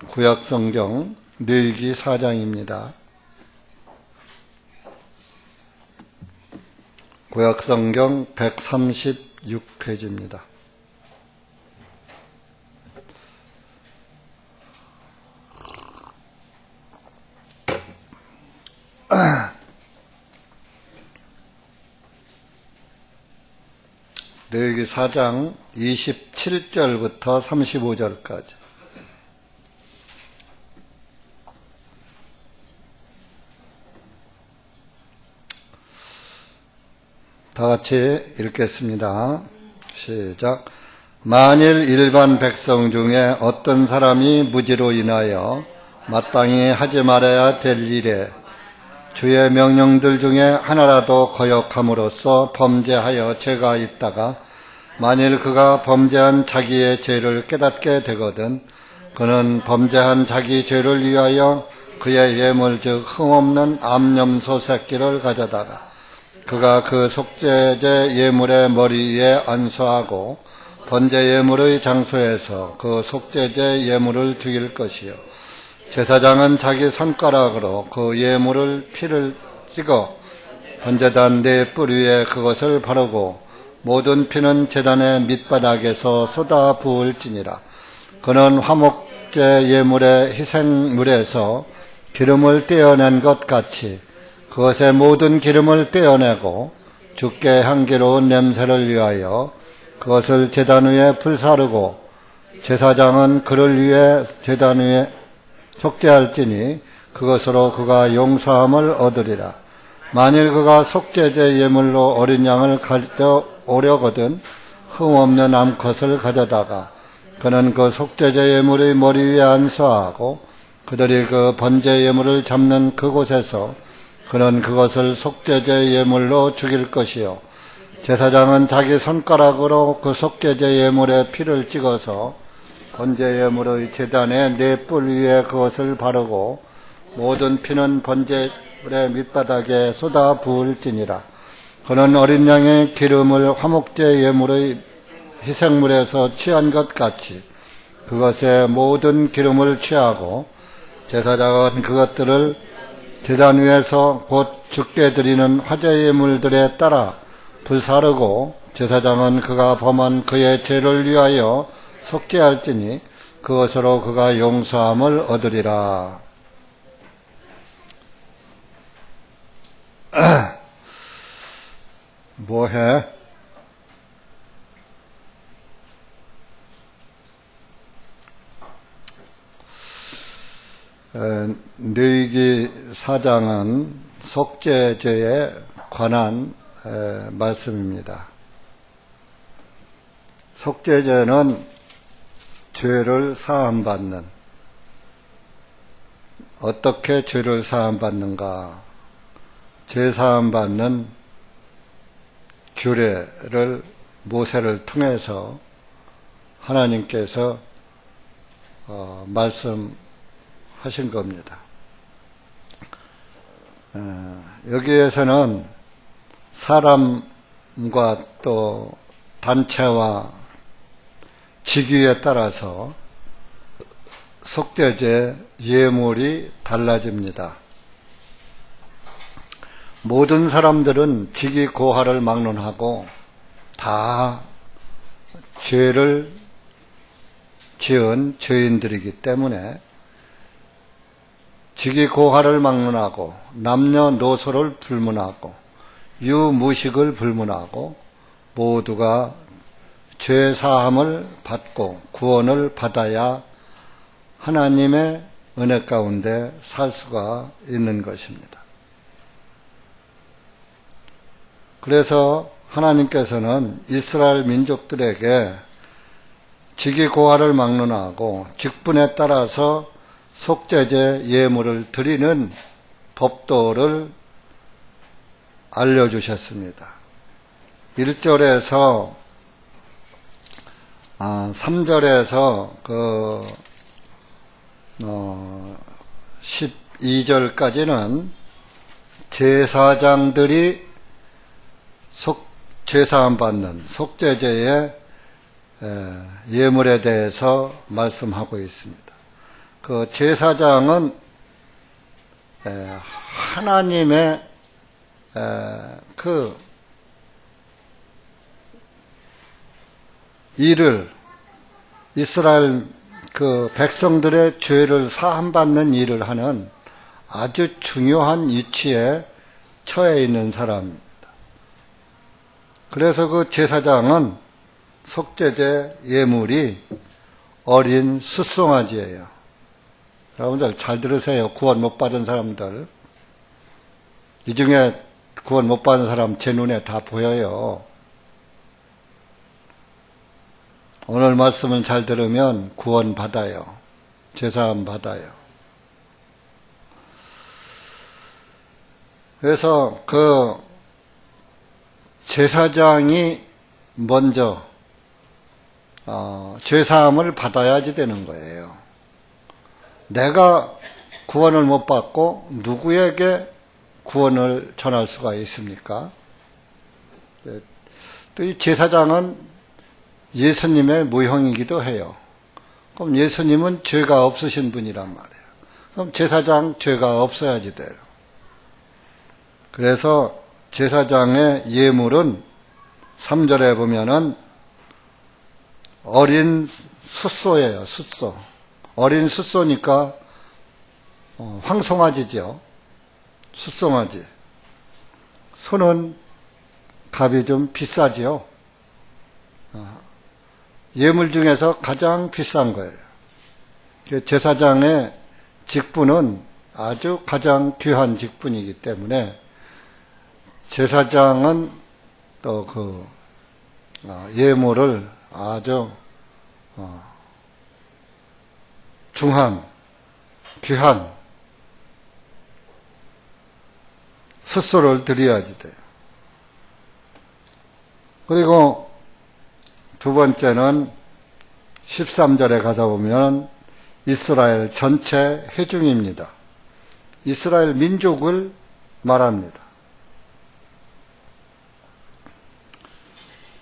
구약성경 레위기 4장입니다. 구약성경 136페이지입니다. 레위기 4장 27절부터 35절까지. 다 같이 읽겠습니다. 시작. 만일 일반 백성 중에 어떤 사람이 무지로 인하여 마땅히 하지 말아야 될 일에 주의 명령들 중에 하나라도 거역함으로써 범죄하여 죄가 있다가 만일 그가 범죄한 자기의 죄를 깨닫게 되거든 그는 범죄한 자기 죄를 위하여 그의 예물 즉 흠없는 암염소 새끼를 가져다가 그가 그 속죄제 예물의 머리 위에 안수하고 번제 예물의 장소에서 그 속죄제 예물을 죽일 것이요 제사장은 자기 손가락으로 그 예물을 피를 찍어 번제단 네 뿔 위에 그것을 바르고 모든 피는 제단의 밑바닥에서 쏟아 부을지니라. 그는 화목제 예물의 희생물에서 기름을 떼어낸 것 같이 그것의 모든 기름을 떼어내고 주께 향기로운 냄새를 위하여 그것을 제단 위에 불사르고 제사장은 그를 위해 제단 위에 속죄할지니 그것으로 그가 용서함을 얻으리라. 만일 그가 속죄제 예물로 어린 양을 가져오려거든 흠없는 암컷을 가져다가 그는 그 속죄제 예물의 머리 위에 안수하고 그들이 그 번제 예물을 잡는 그곳에서 그는 그것을 속죄제 예물로 죽일 것이요 제사장은 자기 손가락으로 그 속죄제 예물에 피를 찍어서 번제 예물의 제단의 네 뿔 위에 그것을 바르고 모든 피는 번제물의 밑바닥에 쏟아 부을지니라. 그는 어린 양의 기름을 화목제 예물의 희생물에서 취한 것 같이 그것의 모든 기름을 취하고 제사장은 그것들을 제단 위에서 곧 주께 드리는 화제 예물들에 따라 불사르고 제사장은 그가 범한 그의 죄를 위하여 속죄할지니 그것으로 그가 용서함을 얻으리라. 뭐해? 레위기 4장은 속죄제에 관한 말씀입니다. 속죄제는 죄를 사함받는, 어떻게 죄를 사함받는가? 죄 사함받는 규례를 모세를 통해서 하나님께서 말씀하신 겁니다. 여기에서는 사람과 또 단체와 직위에 따라서 속죄제 예물이 달라집니다. 모든 사람들은 직위 고하를 막론하고 다 죄를 지은 죄인들이기 때문에 직위 고하를 막론하고 남녀노소를 불문하고 유무식을 불문하고 모두가 죄 사함을 받고 구원을 받아야 하나님의 은혜 가운데 살 수가 있는 것입니다. 그래서 하나님께서는 이스라엘 민족들에게 직위 고하를 막론하고 직분에 따라서 속죄제 예물을 드리는 법도를 알려주셨습니다. 1절에서 3절에서 12절까지는 제사장들이 제사함 받는 속죄제의 예물에 대해서 말씀하고 있습니다. 그 제사장은 하나님의 그 일을 이스라엘 그 백성들의 죄를 사함받는 일을 하는 아주 중요한 위치에 처해 있는 사람입니다. 그래서 그 제사장은 속죄제 예물이 어린 숫송아지예요. 여러분들 잘 들으세요. 구원 못 받은 사람들. 이 중에 구원 못 받은 사람 제 눈에 다 보여요. 오늘 말씀을 잘 들으면 구원 받아요. 죄사함 받아요. 그래서 그 제사장이 먼저 죄사함을 받아야지 되는 거예요. 내가 구원을 못 받고 누구에게 구원을 전할 수가 있습니까? 또 이 제사장은 예수님의 모형이기도 해요. 그럼 예수님은 죄가 없으신 분이란 말이에요. 그럼 제사장 죄가 없어야지 돼요. 그래서 제사장의 예물은 3절에 보면은 어린 숫소예요. 숫소. 어린 숫소니까 황송아지죠. 숫송아지. 소는 값이 좀 비싸지요. 예물 중에서 가장 비싼 거예요. 제사장의 직분은 아주 가장 귀한 직분이기 때문에 제사장은 또 그 예물을 아주 중한, 귀한 숫소를 드려야지 돼요. 그리고 두 번째는 13절에 가서 보면 이스라엘 전체 회중입니다. 이스라엘 민족을 말합니다.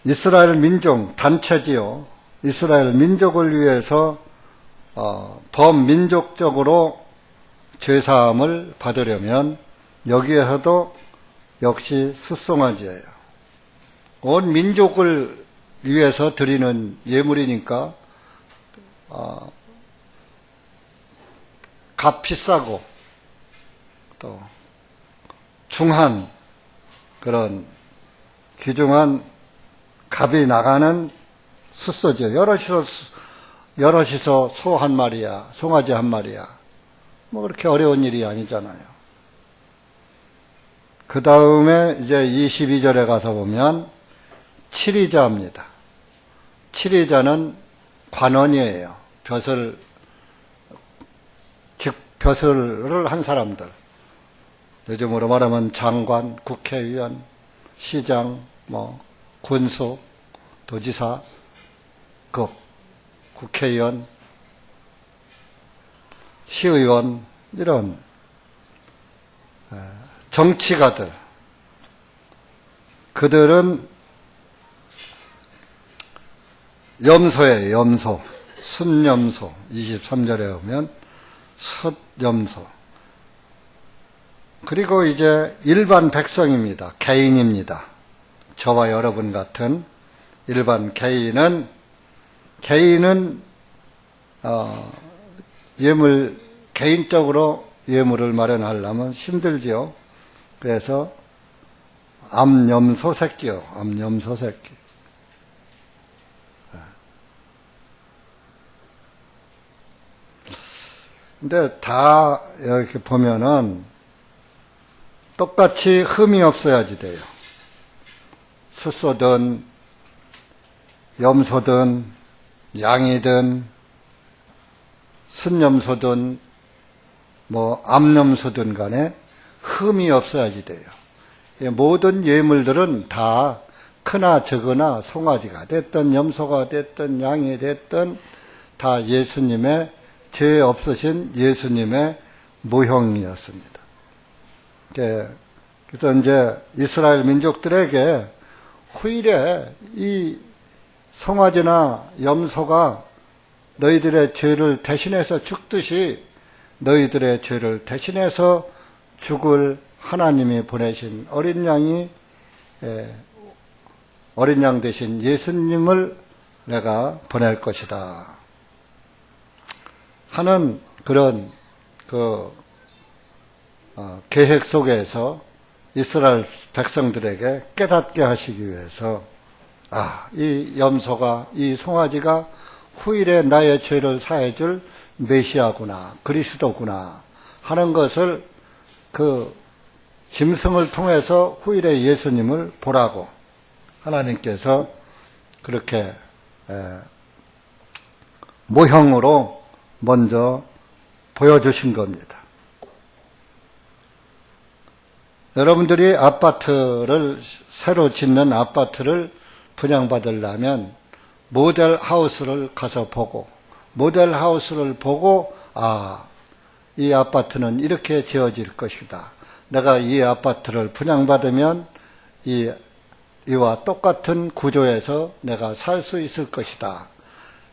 이스라엘 민족 단체지요. 이스라엘 민족을 위해서 범민족적으로 죄사함을 받으려면 여기에서도 역시 숫송아지예요. 온 민족을 위해서 드리는 예물이니까 값 비싸고 또 중한 그런 귀중한 값이 나가는 숫소죠. 여럿이서 소 한 마리야, 송아지 한 마리야. 뭐 그렇게 어려운 일이 아니잖아요. 그 다음에 이제 22절에 가서 보면 칠의자입니다. 칠의자는 관원이에요. 벼슬을 한 사람들. 요즘으로 말하면 장관, 국회의원, 시장, 군수, 도지사, 국회의원, 시의원 이런 정치가들. 그들은 염소예요. 염소. 순염소. 23절에 보면 숫염소. 그리고 이제 일반 백성입니다. 개인입니다. 저와 여러분 같은 일반 개인은 개인적으로 예물을 마련하려면 힘들지요. 그래서 암염소 새끼요. 암염소 새끼. 근데 다 이렇게 보면은 똑같이 흠이 없어야지 돼요. 숫소든 염소든 양이든 순염소든 암염소든 간에 흠이 없어야지 돼요. 모든 예물들은 다 크나 적으나 송아지가 됐든 염소가 됐든 양이 됐든 다 예수님의 죄 없으신 예수님의 모형이었습니다. 그래서 이제 이스라엘 민족들에게 후일에 이 송아지나 염소가 너희들의 죄를 대신해서 죽듯이 너희들의 죄를 대신해서 죽을 하나님이 보내신 어린 양이 어린 양 대신 예수님을 내가 보낼 것이다 하는 그런 계획 속에서 이스라엘 백성들에게 깨닫게 하시기 위해서 이 염소가, 이 송아지가 후일에 나의 죄를 사해줄 메시아구나, 그리스도구나 하는 것을 그 짐승을 통해서 후일에 예수님을 보라고 하나님께서 그렇게 모형으로 먼저 보여주신 겁니다. 여러분들이 새로 짓는 아파트를 분양받으려면 모델 하우스를 가서 보고, 모델 하우스를 보고 이 아파트는 이렇게 지어질 것이다. 내가 이 아파트를 분양받으면 이와 똑같은 구조에서 내가 살 수 있을 것이다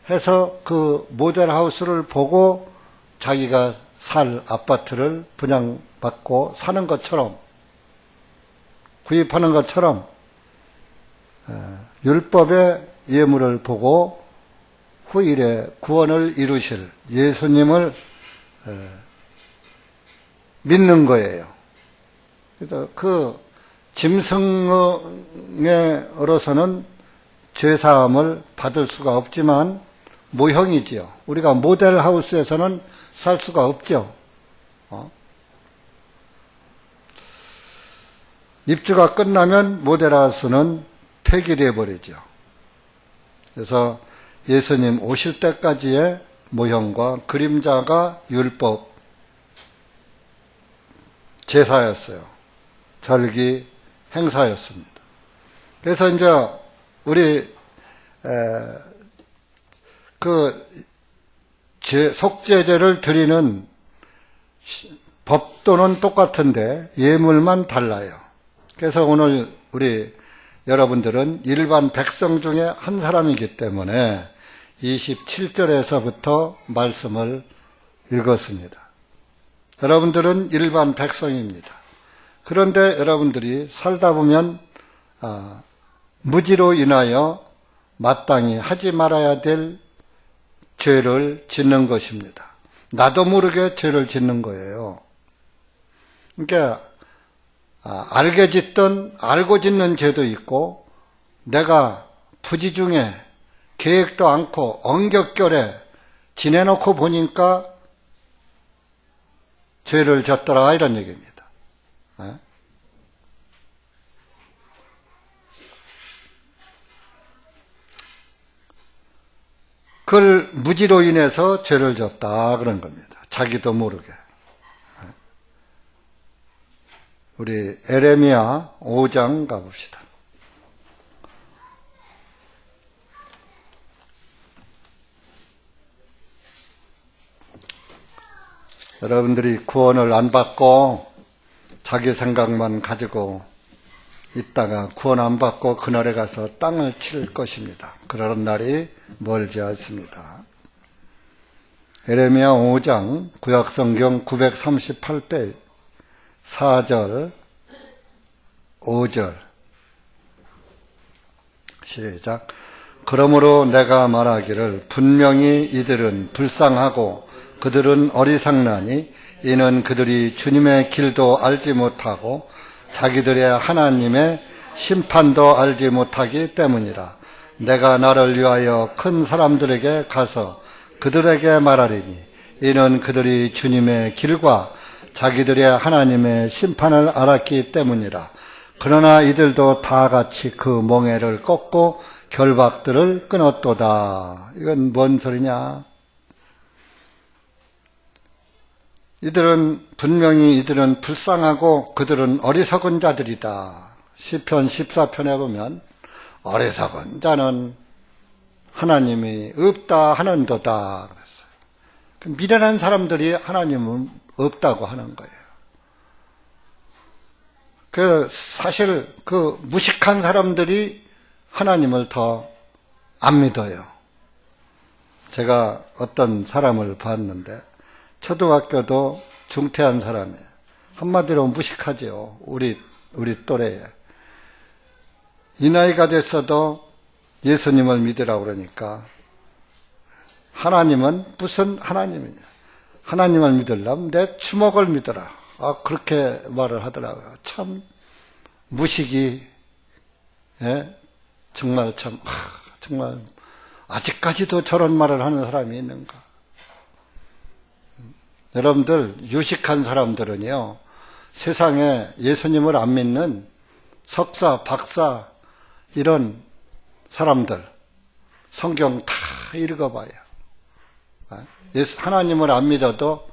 해서 그 모델 하우스를 보고 자기가 살 아파트를 분양받고 사는 것처럼, 구입하는 것처럼 율법의 예물을 보고 후일에 구원을 이루실 예수님을 믿는 거예요. 그래서 그 짐승으로서는 죄사함을 받을 수가 없지만 모형이지요. 우리가 모델 하우스에서는 살 수가 없죠. 입주가 끝나면 모델 하우스는 폐기되어 버리죠. 그래서 예수님 오실 때까지의 모형과 그림자가 율법 제사였어요. 절기 행사였습니다. 그래서 이제 우리 속죄제를 드리는 법도는 똑같은데 예물만 달라요. 그래서 오늘 우리 여러분들은 일반 백성 중에 한 사람이기 때문에 27절에서부터 말씀을 읽었습니다. 여러분들은 일반 백성입니다. 그런데 여러분들이 살다 보면 무지로 인하여 마땅히 하지 말아야 될 죄를 짓는 것입니다. 나도 모르게 죄를 짓는 거예요. 그러니까 알게 짓던 알고 짓는 죄도 있고, 내가 부지중에 계획도 않고 엉격결에 지내놓고 보니까 죄를 졌더라 이런 얘기입니다. 그걸 무지로 인해서 죄를 졌다 그런 겁니다. 자기도 모르게. 우리 에레미야 5장 가봅시다. 여러분들이 구원을 안 받고 자기 생각만 가지고 있다가 구원 안 받고 그날에 가서 땅을 칠 것입니다. 그러는 날이 멀지 않습니다. 에레미야 5장 구약성경 938페이지 4절 5절 시작. 그러므로 내가 말하기를 분명히 이들은 불쌍하고 그들은 어리석나니 이는 그들이 주님의 길도 알지 못하고 자기들의 하나님의 심판도 알지 못하기 때문이라. 내가 나를 위하여 큰 사람들에게 가서 그들에게 말하리니 이는 그들이 주님의 길과 자기들의 하나님의 심판을 알았기 때문이라. 그러나 이들도 다 같이 그 멍에를 꺾고 결박들을 끊었도다. 이건 뭔 소리냐? 분명히 이들은 불쌍하고 그들은 어리석은 자들이다. 시편 14편에 보면 어리석은 자는 하나님이 없다 하는도다 그랬어요. 미련한 사람들이 하나님은 없다고 하는 거예요. 사실 무식한 사람들이 하나님을 더 안 믿어요. 제가 어떤 사람을 봤는데 초등학교도 중퇴한 사람이에요. 한마디로 무식하죠. 우리 또래에. 이 나이가 됐어도 예수님을 믿으라고 그러니까 하나님은 무슨 하나님이냐. 하나님을 믿으려면 내 주먹을 믿어라. 그렇게 말을 하더라고요. 참 무식이 정말 정말 아직까지도 저런 말을 하는 사람이 있는가. 여러분들 유식한 사람들은요 세상에 예수님을 안 믿는 석사, 박사 이런 사람들 성경 다 읽어봐요. 하나님을 안 믿어도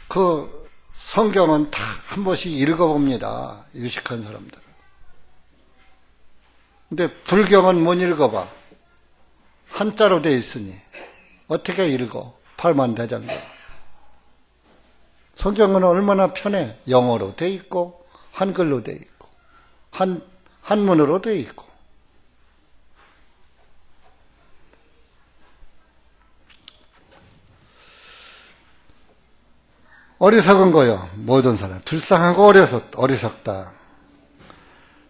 그 성경은 다 한 번씩 읽어봅니다. 유식한 사람들은. 근데 불경은 못 읽어봐. 한자로 돼 있으니 어떻게 읽어? 팔만 대장경. 성경은 얼마나 편해. 영어로 돼 있고 한글로 돼 있고 한문으로 돼 있고. 어리석은 거요. 모든 사람. 불쌍하고 어리석다.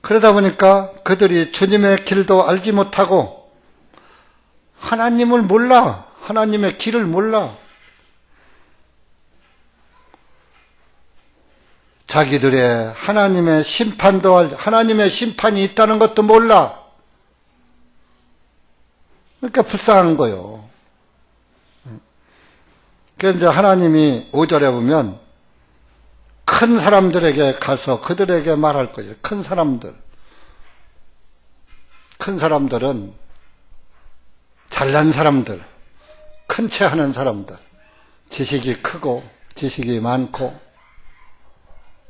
그러다 보니까 그들이 주님의 길도 알지 못하고 하나님을 몰라. 하나님의 길을 몰라. 자기들의 하나님의 하나님의 심판이 있다는 것도 몰라. 그러니까 불쌍한 거요. 그래서 이제 하나님이 5절에 보면 큰 사람들에게 가서 그들에게 말할 거예요. 큰 사람들은 잘난 사람들, 큰 채 하는 사람들, 지식이 크고 지식이 많고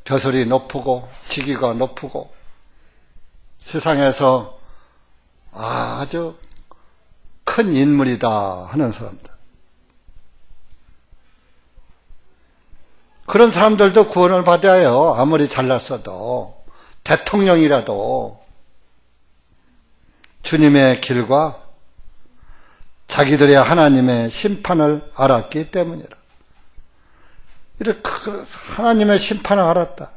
벼슬이 높고 직위가 높고 세상에서 아주 큰 인물이다 하는 사람들. 그런 사람들도 구원을 받아야 해요. 아무리 잘났어도. 대통령이라도 주님의 길과 자기들의 하나님의 심판을 알았기 때문이라. 이렇게 하나님의 심판을 알았다.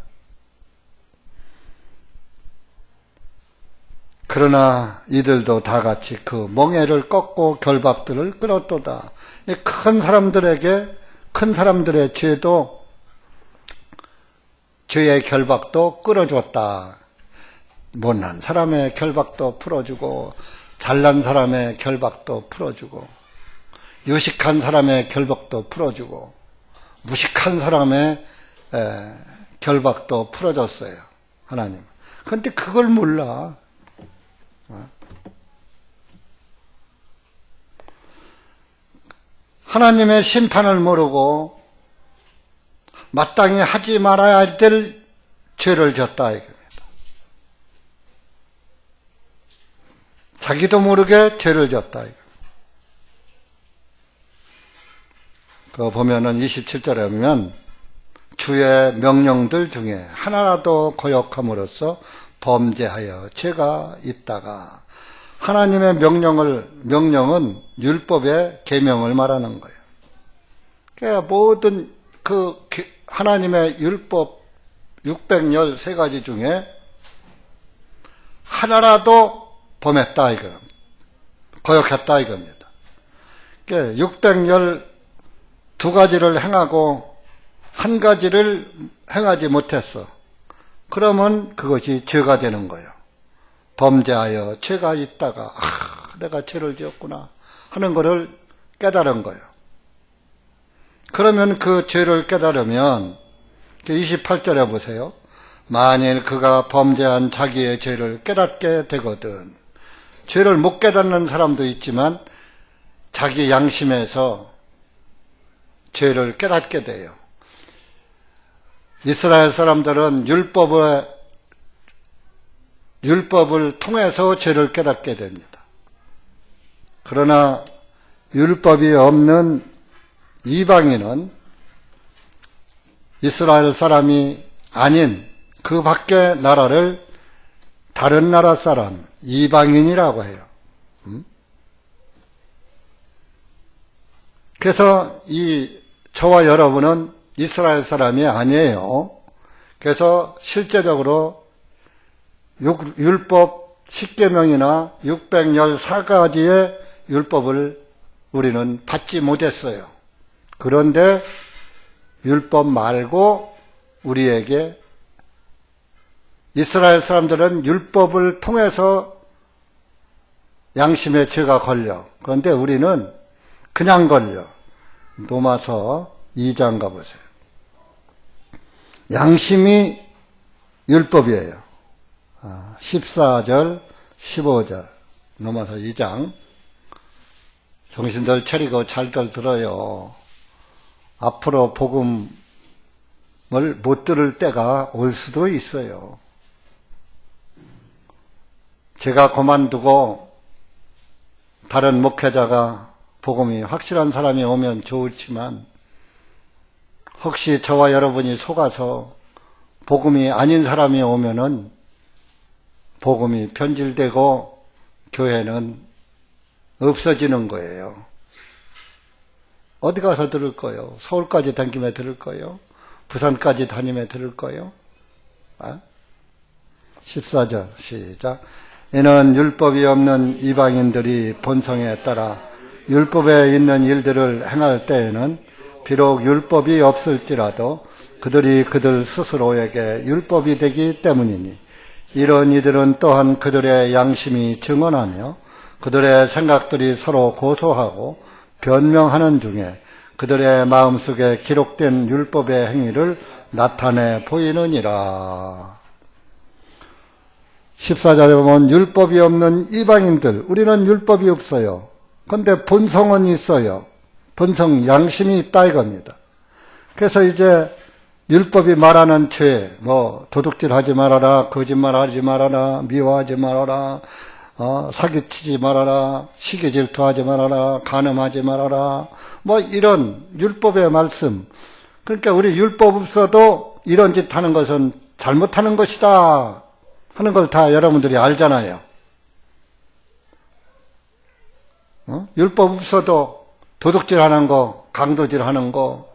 그러나 이들도 다 같이 그 멍에를 꺾고 결박들을 끊었도다. 큰 사람들의 죄의 결박도 끊어줬다. 못난 사람의 결박도 풀어주고 잘난 사람의 결박도 풀어주고 유식한 사람의 결박도 풀어주고 무식한 사람의 결박도 풀어줬어요. 하나님. 그런데 그걸 몰라. 하나님의 심판을 모르고 마땅히 하지 말아야 될 죄를 졌다 이겁니다. 자기도 모르게 죄를 졌다 이거. 그 보면은 27절에 보면 주의 명령들 중에 하나라도 거역함으로써 범죄하여 죄가 있다가 하나님의 명령은 율법의 계명을 말하는 거예요. 그러니까 모든 하나님의 율법 613가지 중에 하나라도 범했다 이거. 거역했다 이겁니다. 그러니까 612가지를 행하고 한 가지를 행하지 못했어. 그러면 그것이 죄가 되는 거예요. 범죄하여 죄가 있다가 내가 죄를 지었구나 하는 것을 깨달은 거예요. 그러면 그 죄를 깨달으면 28절에 보세요. 만일 그가 범죄한 자기의 죄를 깨닫게 되거든. 죄를 못 깨닫는 사람도 있지만 자기 양심에서 죄를 깨닫게 돼요. 이스라엘 사람들은 율법을 통해서 죄를 깨닫게 됩니다. 그러나 율법이 없는 이방인은 이스라엘 사람이 아닌 그 밖의 나라를 다른 나라 사람, 이방인이라고 해요. 그래서 저와 여러분은 이스라엘 사람이 아니에요. 그래서 실제적으로 율법 10계명이나 614가지의 율법을 우리는 받지 못했어요. 그런데 율법 말고 우리에게 이스라엘 사람들은 율법을 통해서 양심의 죄가 걸려. 그런데 우리는 그냥 걸려. 로마서 2장 가보세요. 양심이 율법이에요. 14절, 15절. 로마서 2장. 정신들 차리고 잘들 들어요. 앞으로 복음을 못 들을 때가 올 수도 있어요. 제가 그만두고 다른 목회자가 복음이 확실한 사람이 오면 좋을지만 혹시 저와 여러분이 속아서 복음이 아닌 사람이 오면은 복음이 변질되고 교회는 없어지는 거예요. 어디 가서 들을 거예요? 서울까지 다니며 들을 거예요? 부산까지 다니며 들을 거예요? 14절 시작. 이는 율법이 없는 이방인들이 본성에 따라 율법에 있는 일들을 행할 때에는 비록 율법이 없을지라도 그들이 그들 스스로에게 율법이 되기 때문이니 이런 이들은 또한 그들의 양심이 증언하며 그들의 생각들이 서로 고소하고 변명하는 중에 그들의 마음속에 기록된 율법의 행위를 나타내 보이느니라. 14절에 보면 율법이 없는 이방인들, 우리는 율법이 없어요. 그런데 본성은 있어요. 본성, 양심이 있다 이겁니다. 그래서 이제 율법이 말하는 죄, 도둑질하지 말아라, 거짓말하지 말아라, 미워하지 말아라, 사기치지 말아라, 시기 질투하지 말아라, 간음하지 말아라, 이런 율법의 말씀. 그러니까 우리 율법 없어도 이런 짓 하는 것은 잘못하는 것이다 하는 걸 다 여러분들이 알잖아요. 율법 없어도 도둑질 하는 거, 강도질 하는 거,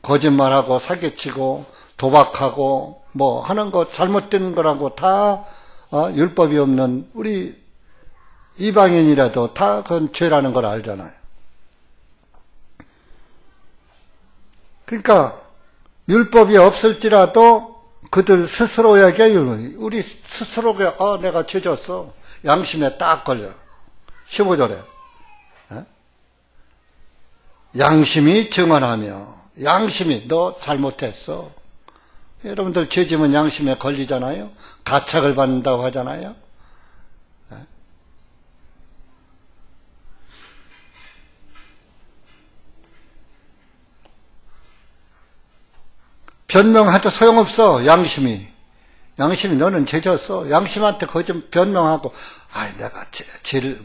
거짓말하고 사기치고 도박하고 하는 거 잘못된 거라고 다 율법이 없는 우리 이방인이라도 다 그건 죄라는 걸 알잖아요. 그러니까 율법이 없을지라도 그들 스스로에게 우리 스스로에게 내가 죄 졌어. 양심에 딱 걸려. 15절에 양심이 증언하며 양심이 너 잘못했어. 여러분들 죄 지면 양심에 걸리잖아요. 가책을 받는다고 하잖아요. 변명해도 소용없어. 양심이 너는 죄 졌어. 양심한테 거짓 변명하고 내가 죄를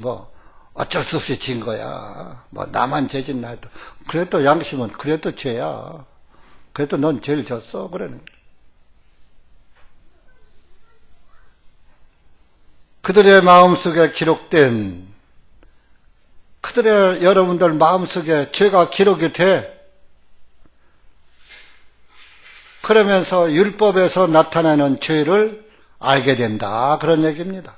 어쩔 수 없이 진 거야. 나만 죄 짓나 해도 그래도 양심은 그래도 죄야. 그래도 넌 죄를 졌어. 그러는 그들의 마음속에 기록된 그들의 여러분들 마음속에 죄가 기록이 돼. 그러면서 율법에서 나타나는 죄를 알게 된다. 그런 얘기입니다.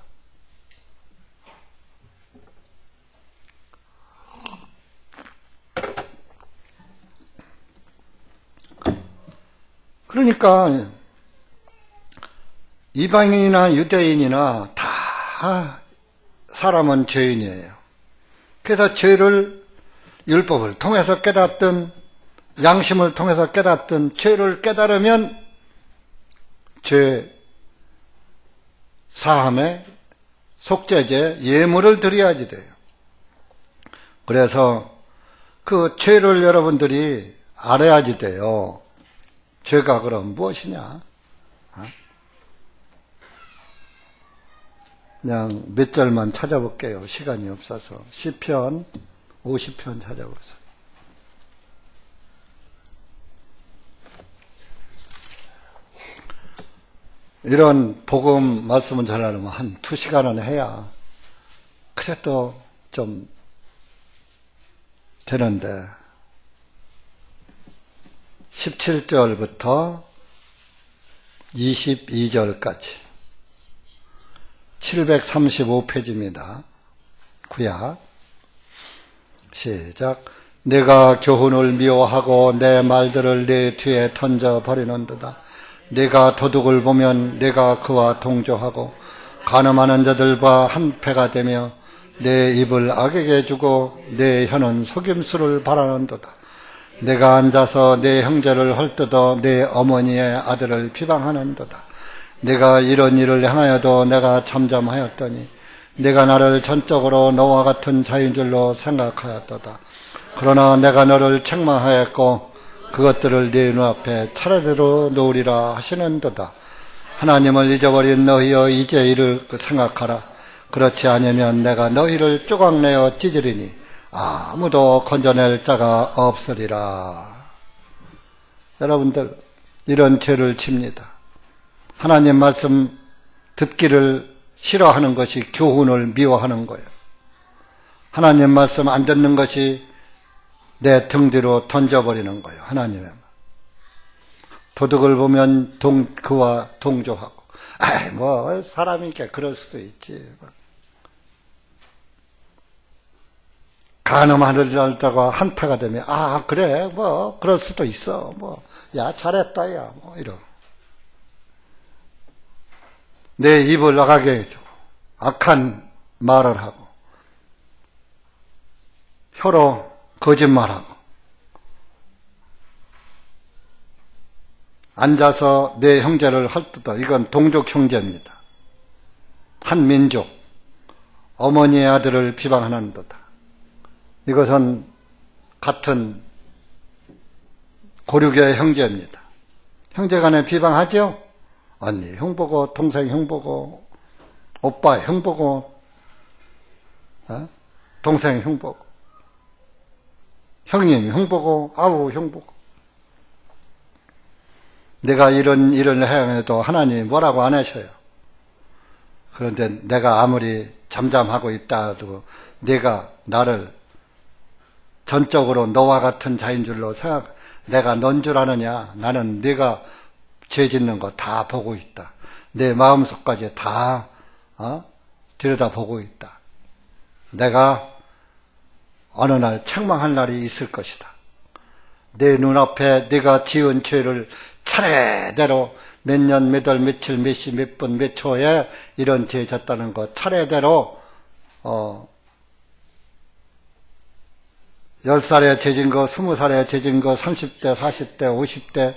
그러니까 이방인이나 유대인이나 다 사람은 죄인이에요. 그래서 죄를 율법을 통해서 깨닫든 양심을 통해서 깨닫든 죄를 깨달으면 죄 사함에 속죄제 예물을 드려야지 돼요. 그래서 그 죄를 여러분들이 알아야지 돼요. 죄가 그럼 무엇이냐? 그냥 몇 절만 찾아볼게요. 시간이 없어서. 시편 50편 찾아보세요. 이런 복음 말씀을 전하려면 한 2시간은 해야 그래도 좀 되는데 17절부터 22절까지 735페이지입니다. 구약. 시작. 내가 교훈을 미워하고 내 말들을 내 뒤에 던져버리는도다. 내가 도둑을 보면 내가 그와 동조하고 간음하는 자들과 한패가 되며 내 입을 악에게 주고 내 혀는 속임수를 바라는도다. 내가 앉아서 내 형제를 헐뜯어 내 어머니의 아들을 비방하는도다. 내가 이런 일을 행하여도 내가 잠잠하였더니 내가 나를 전적으로 너와 같은 자인 줄로 생각하였도다. 그러나 내가 너를 책망하였고 그것들을 네 눈앞에 차례대로 놓으리라 하시는도다. 하나님을 잊어버린 너희여 이제 이를 생각하라. 그렇지 않으면 내가 너희를 쪼각내어 찢으리니 아무도 건져낼 자가 없으리라. 여러분들, 이런 죄를 집니다. 하나님 말씀 듣기를 싫어하는 것이 교훈을 미워하는 거예요. 하나님 말씀 안 듣는 것이 내 등 뒤로 던져버리는 거예요. 하나님의 말. 도둑을 보면 그와 동조하고, 사람이니까 그럴 수도 있지. 간음하려다가 한패가 되면, 그래, 그럴 수도 있어. 잘했다, 야, 이런. 내 입을 나가게 해주고, 악한 말을 하고, 혀로 거짓말하고, 앉아서 내 형제를 헐뜯어. 이건 동족 형제입니다. 한 민족, 어머니의 아들을 비방하는도다. 이것은 같은 고륙의 형제입니다. 형제간에 비방하죠? 언니 형 보고, 동생 형 보고, 오빠 형 보고, 동생 형 보고, 형님 형 보고, 아우 형 보고. 내가 이런 일을 행해도 하나님이 뭐라고 안 하셔요. 그런데 내가 아무리 잠잠하고 있다도 내가 나를 전적으로 너와 같은 자인 줄로 내가 넌 줄 아느냐. 나는 네가 죄 짓는 거 다 보고 있다. 내 마음속까지 다 들여다보고 있다. 내가 어느 날 책망할 날이 있을 것이다. 내 눈앞에 네가 지은 죄를 차례대로 몇 년, 몇 월, 며칠, 몇 시, 몇 분, 몇 초에 이런 죄 졌다는 거 차례대로 10살에 죄진 거, 20살에 죄진 거, 30대, 40대, 50대,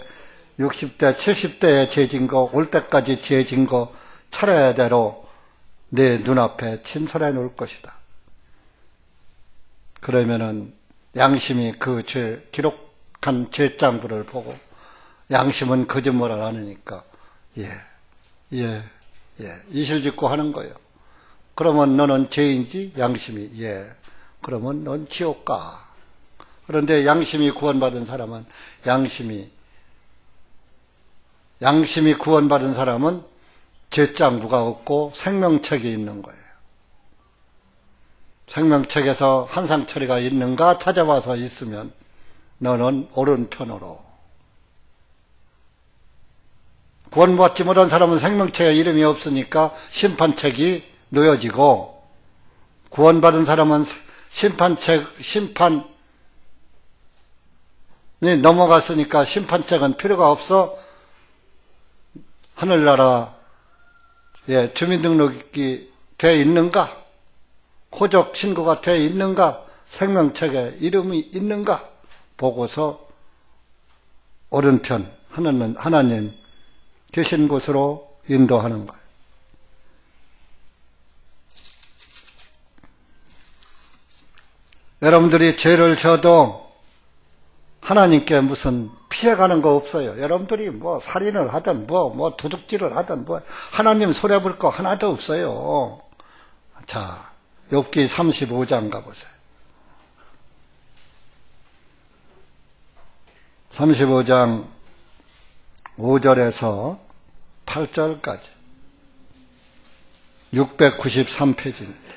60대, 70대에 죄진 거, 올 때까지 죄진 거 차례대로 내 눈앞에 친설해 놓을 것이다. 그러면은 양심이 그 죄, 기록한 죄장부를 보고 양심은 거짓말을 안 하니까 이실직고 하는 거예요. 그러면 너는 죄인지? 양심이 그러면 넌 지옥 가. 그런데 양심이 구원받은 사람은 양심이 구원받은 사람은 죄장부가 없고 생명책이 있는 거예요. 생명책에서 한상 처리가 있는가 찾아봐서 있으면 너는 옳은 편으로. 구원받지 못한 사람은 생명책에 이름이 없으니까 심판책이 놓여지고, 구원받은 사람은 심판이 넘어갔으니까 심판책은 필요가 없어. 하늘나라 주민등록이 돼 있는가? 호적 신고가 돼 있는가? 생명책에 이름이 있는가? 보고서 옳은 편, 하나님 계신 곳으로 인도하는 거예요. 여러분들이 죄를 져도 하나님께 무슨 피해가는 거 없어요. 여러분들이 살인을 하든 도둑질을 하든 하나님 소리 볼 거 하나도 없어요. 자, 욥기 35장 가보세요. 35장 5절에서 8절까지 693페이지입니다.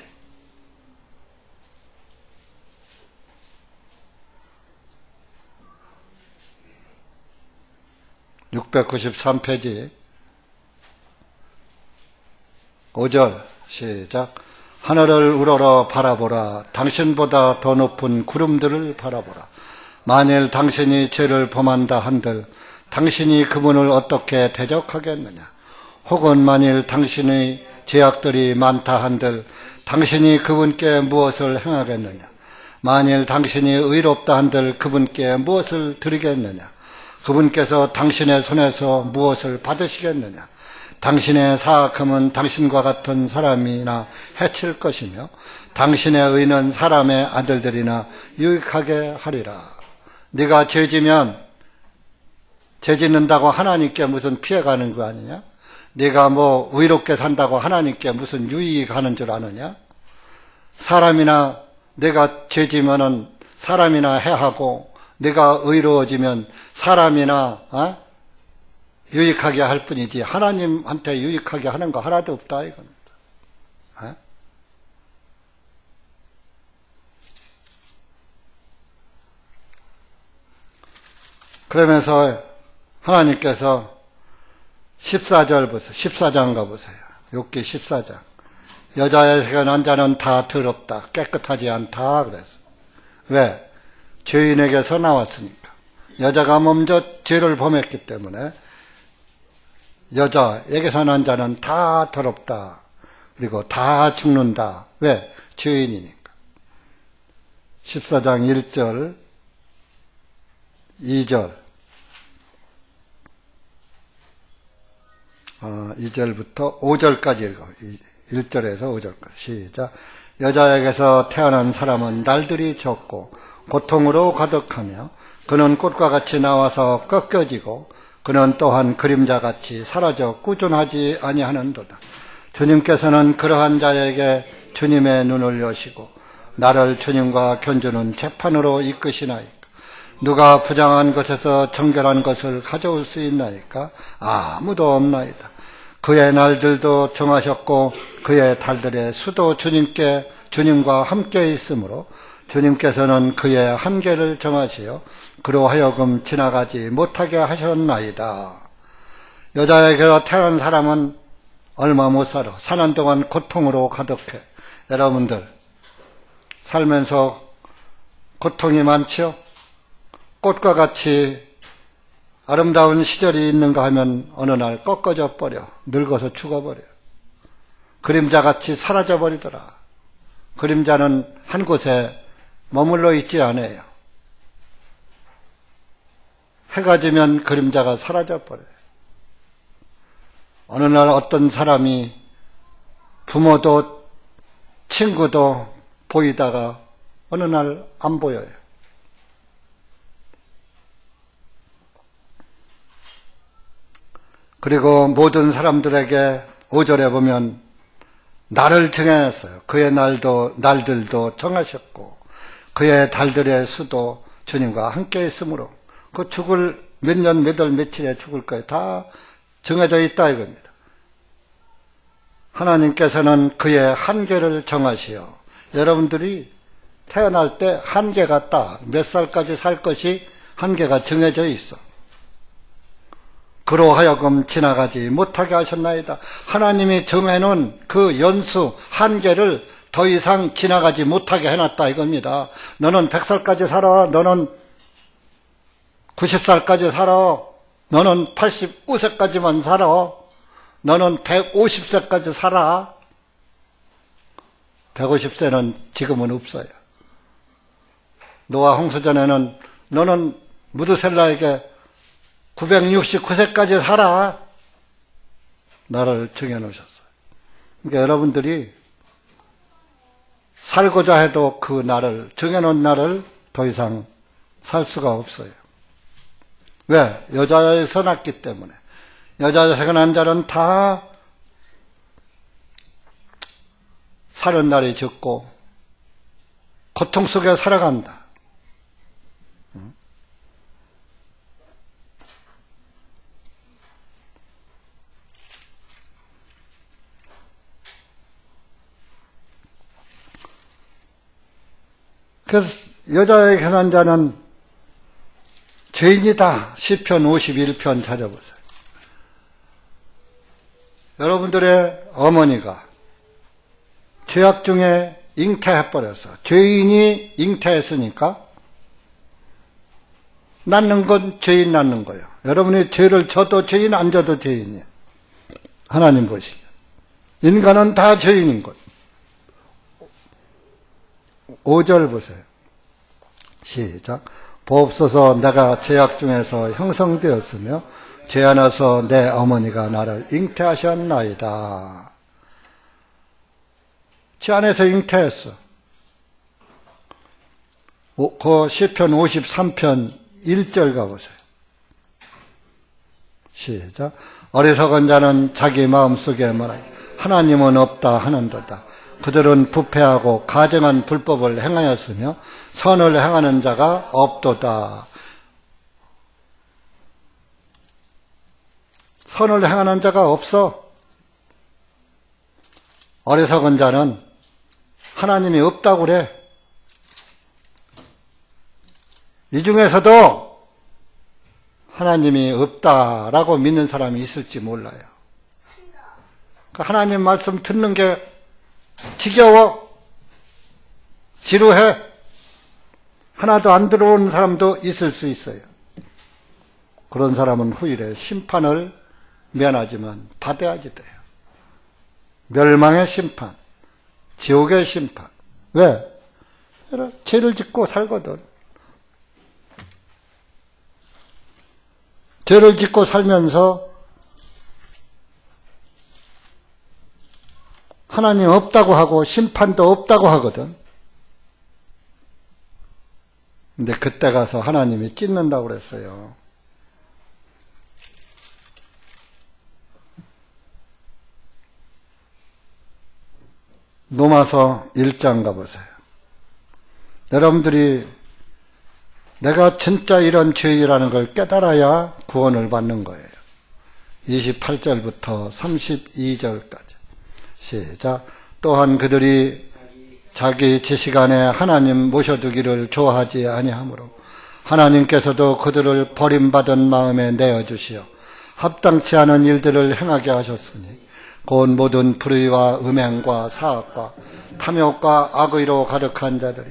693페이지 5절 시작. 하늘을 우러러 바라보라. 당신보다 더 높은 구름들을 바라보라. 만일 당신이 죄를 범한다 한들 당신이 그분을 어떻게 대적하겠느냐. 혹은 만일 당신의 죄악들이 많다 한들 당신이 그분께 무엇을 행하겠느냐. 만일 당신이 의롭다 한들 그분께 무엇을 드리겠느냐. 그분께서 당신의 손에서 무엇을 받으시겠느냐. 당신의 사악함은 당신과 같은 사람이나 해칠 것이며 당신의 의는 사람의 아들들이나 유익하게 하리라. 네가 죄 짓는다고 하나님께 무슨 피해가는 거 아니냐? 네가 뭐 의롭게 산다고 하나님께 무슨 유익하는 줄 아느냐? 사람이나 내가 죄 지면은 사람이나 해하고 내가 의로워지면 사람이나 유익하게 할 뿐이지 하나님한테 유익하게 하는 거 하나도 없다 이겁니다. 그러면서 하나님께서 14절 보세요. 14장 가보세요. 욥기 14장. 여자의 생각한 자는 다 더럽다. 깨끗하지 않다. 그래서. 왜? 죄인에게서 나왔으니까. 여자가 먼저 죄를 범했기 때문에 여자에게서 난 자는 다 더럽다. 그리고 다 죽는다. 왜? 죄인이니까. 14장 1절, 2절. 2절부터 5절까지 읽어. 1절에서 5절까지. 시작. 여자에게서 태어난 사람은 날들이 적고 고통으로 가득하며 그는 꽃과 같이 나와서 꺾여지고 그는 또한 그림자같이 사라져 꾸준하지 아니하는도다. 주님께서는 그러한 자에게 주님의 눈을 여시고 나를 주님과 견주는 재판으로 이끄시나이까. 누가 부정한 것에서 정결한 것을 가져올 수 있나이까? 아무도 없나이다. 그의 날들도 정하셨고 그의 달들의 수도 주님과 함께 있으므로 주님께서는 그의 한계를 정하시어 그로 하여금 지나가지 못하게 하셨나이다. 여자에게서 태어난 사람은 얼마 못 살아. 사는 동안 고통으로 가득해. 여러분들 살면서 고통이 많죠? 꽃과 같이 아름다운 시절이 있는가 하면 어느 날 꺾어져 버려. 늙어서 죽어버려. 그림자같이 사라져 버리더라. 그림자는 한 곳에 머물러 있지 않아요. 해가 지면 그림자가 사라져 버려요. 어느 날 어떤 사람이 부모도 친구도 보이다가 어느 날 안 보여요. 그리고 모든 사람들에게 5절에 보면 날을 정해놨어요. 그의 날들도 정하셨고 그의 달들의 수도 주님과 함께 있으므로 그 죽을 몇 년, 몇 월, 며칠에 죽을 거에 다 정해져 있다 이겁니다. 하나님께서는 그의 한계를 정하시어 여러분들이 태어날 때 한계가 딱 몇 살까지 살 것이 한계가 정해져 있어. 그로 하여금 지나가지 못하게 하셨나이다. 하나님이 정해놓은 그 연수 한계를 더 이상 지나가지 못하게 해놨다 이겁니다. 너는 100살까지 살아. 너는 90살까지 살아. 너는 85세까지만 살아. 너는 150세까지 살아. 150세는 지금은 없어요. 노아 홍수전에는 너는 무드셀라에게 969세까지 살아. 나를 정해놓으셨어요. 그러니까 여러분들이 살고자 해도 그 날을, 정해놓은 날을 더 이상 살 수가 없어요. 왜? 여자에서 났기 때문에. 여자에서 난 자는 다 사는 날이 적고 고통 속에 살아간다. 그래서 여자의 결혼한 자는 죄인이다. 시편 51편 찾아보세요. 여러분들의 어머니가 죄악 중에 잉태해버려서 죄인이 잉태했으니까 낳는 건 죄인 낳는 거예요. 여러분이 죄를 져도 죄인 안 져도 죄인이에요. 하나님 보시기에 인간은 다 죄인인 거예요. 5절 보세요. 시작. 보옵소서 내가 죄악 중에서 형성되었으며 죄 안에서 내 어머니가 나를 잉태하셨나이다. 죄 안에서 잉태했어. 그 시편 53편 1절 가보세요. 시작. 어리석은 자는 자기 마음속에 말하기 하나님은 없다 하는도다. 그들은 부패하고 가증한 불법을 행하였으며 선을 행하는 자가 없도다. 선을 행하는 자가 없어. 어리석은 자는 하나님이 없다고 그래. 이 중에서도 하나님이 없다라고 믿는 사람이 있을지 몰라요. 하나님 말씀 듣는 게 지겨워, 지루해, 하나도 안 들어오는 사람도 있을 수 있어요. 그런 사람은 후일에 심판을 면하지만 받아야지 돼요. 멸망의 심판, 지옥의 심판. 왜? 죄를 짓고 살거든. 죄를 짓고 살면서 하나님 없다고 하고 심판도 없다고 하거든. 근데 그때 가서 하나님이 찢는다고 그랬어요. 로마서 1장 가보세요. 여러분들이 내가 진짜 이런 죄이라는 걸 깨달아야 구원을 받는 거예요. 28절부터 32절까지. 시작. 또한 그들이 자기 지식 안에 하나님 모셔두기를 좋아하지 아니하므로 하나님께서도 그들을 버림받은 마음에 내어주시어 합당치 않은 일들을 행하게 하셨으니 곧 모든 불의와 음행과 사악과 탐욕과 악의로 가득한 자들이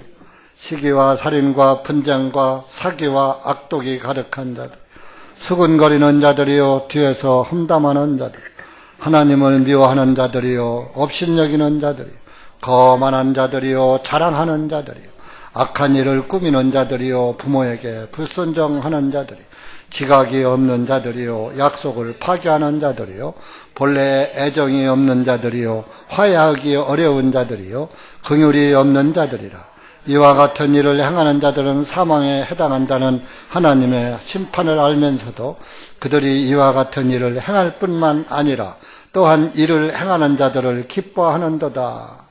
시기와 살인과 분쟁과 사기와 악독이 가득한 자들, 수군거리는 자들이요 뒤에서 험담하는 자들, 하나님을 미워하는 자들이요 업신여기는 자들이요 거만한 자들이요 자랑하는 자들이요 악한 일을 꾸미는 자들이요 부모에게 불순종하는 자들이요 지각이 없는 자들이요 약속을 파기하는 자들이요 본래 애정이 없는 자들이요 화해하기 어려운 자들이요 긍휼이 없는 자들이라. 이와 같은 일을 행하는 자들은 사망에 해당한다는 하나님의 심판을 알면서도 그들이 이와 같은 일을 행할 뿐만 아니라 또한 이를 행하는 자들을 기뻐하는도다.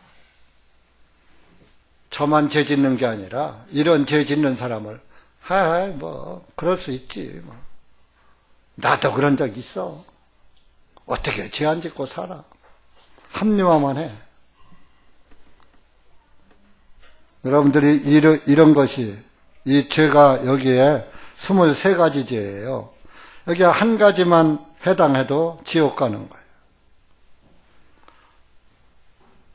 저만 죄 짓는 게 아니라 이런 죄 짓는 사람을 뭐 그럴 수 있지. 뭐. 나도 그런 적 있어. 어떻게 죄 안 짓고 살아. 합리화만 해. 여러분들이 이런 것이 이 죄가 여기에 23가지 죄예요. 여기 한 가지만 해당해도 지옥 가는 거예요.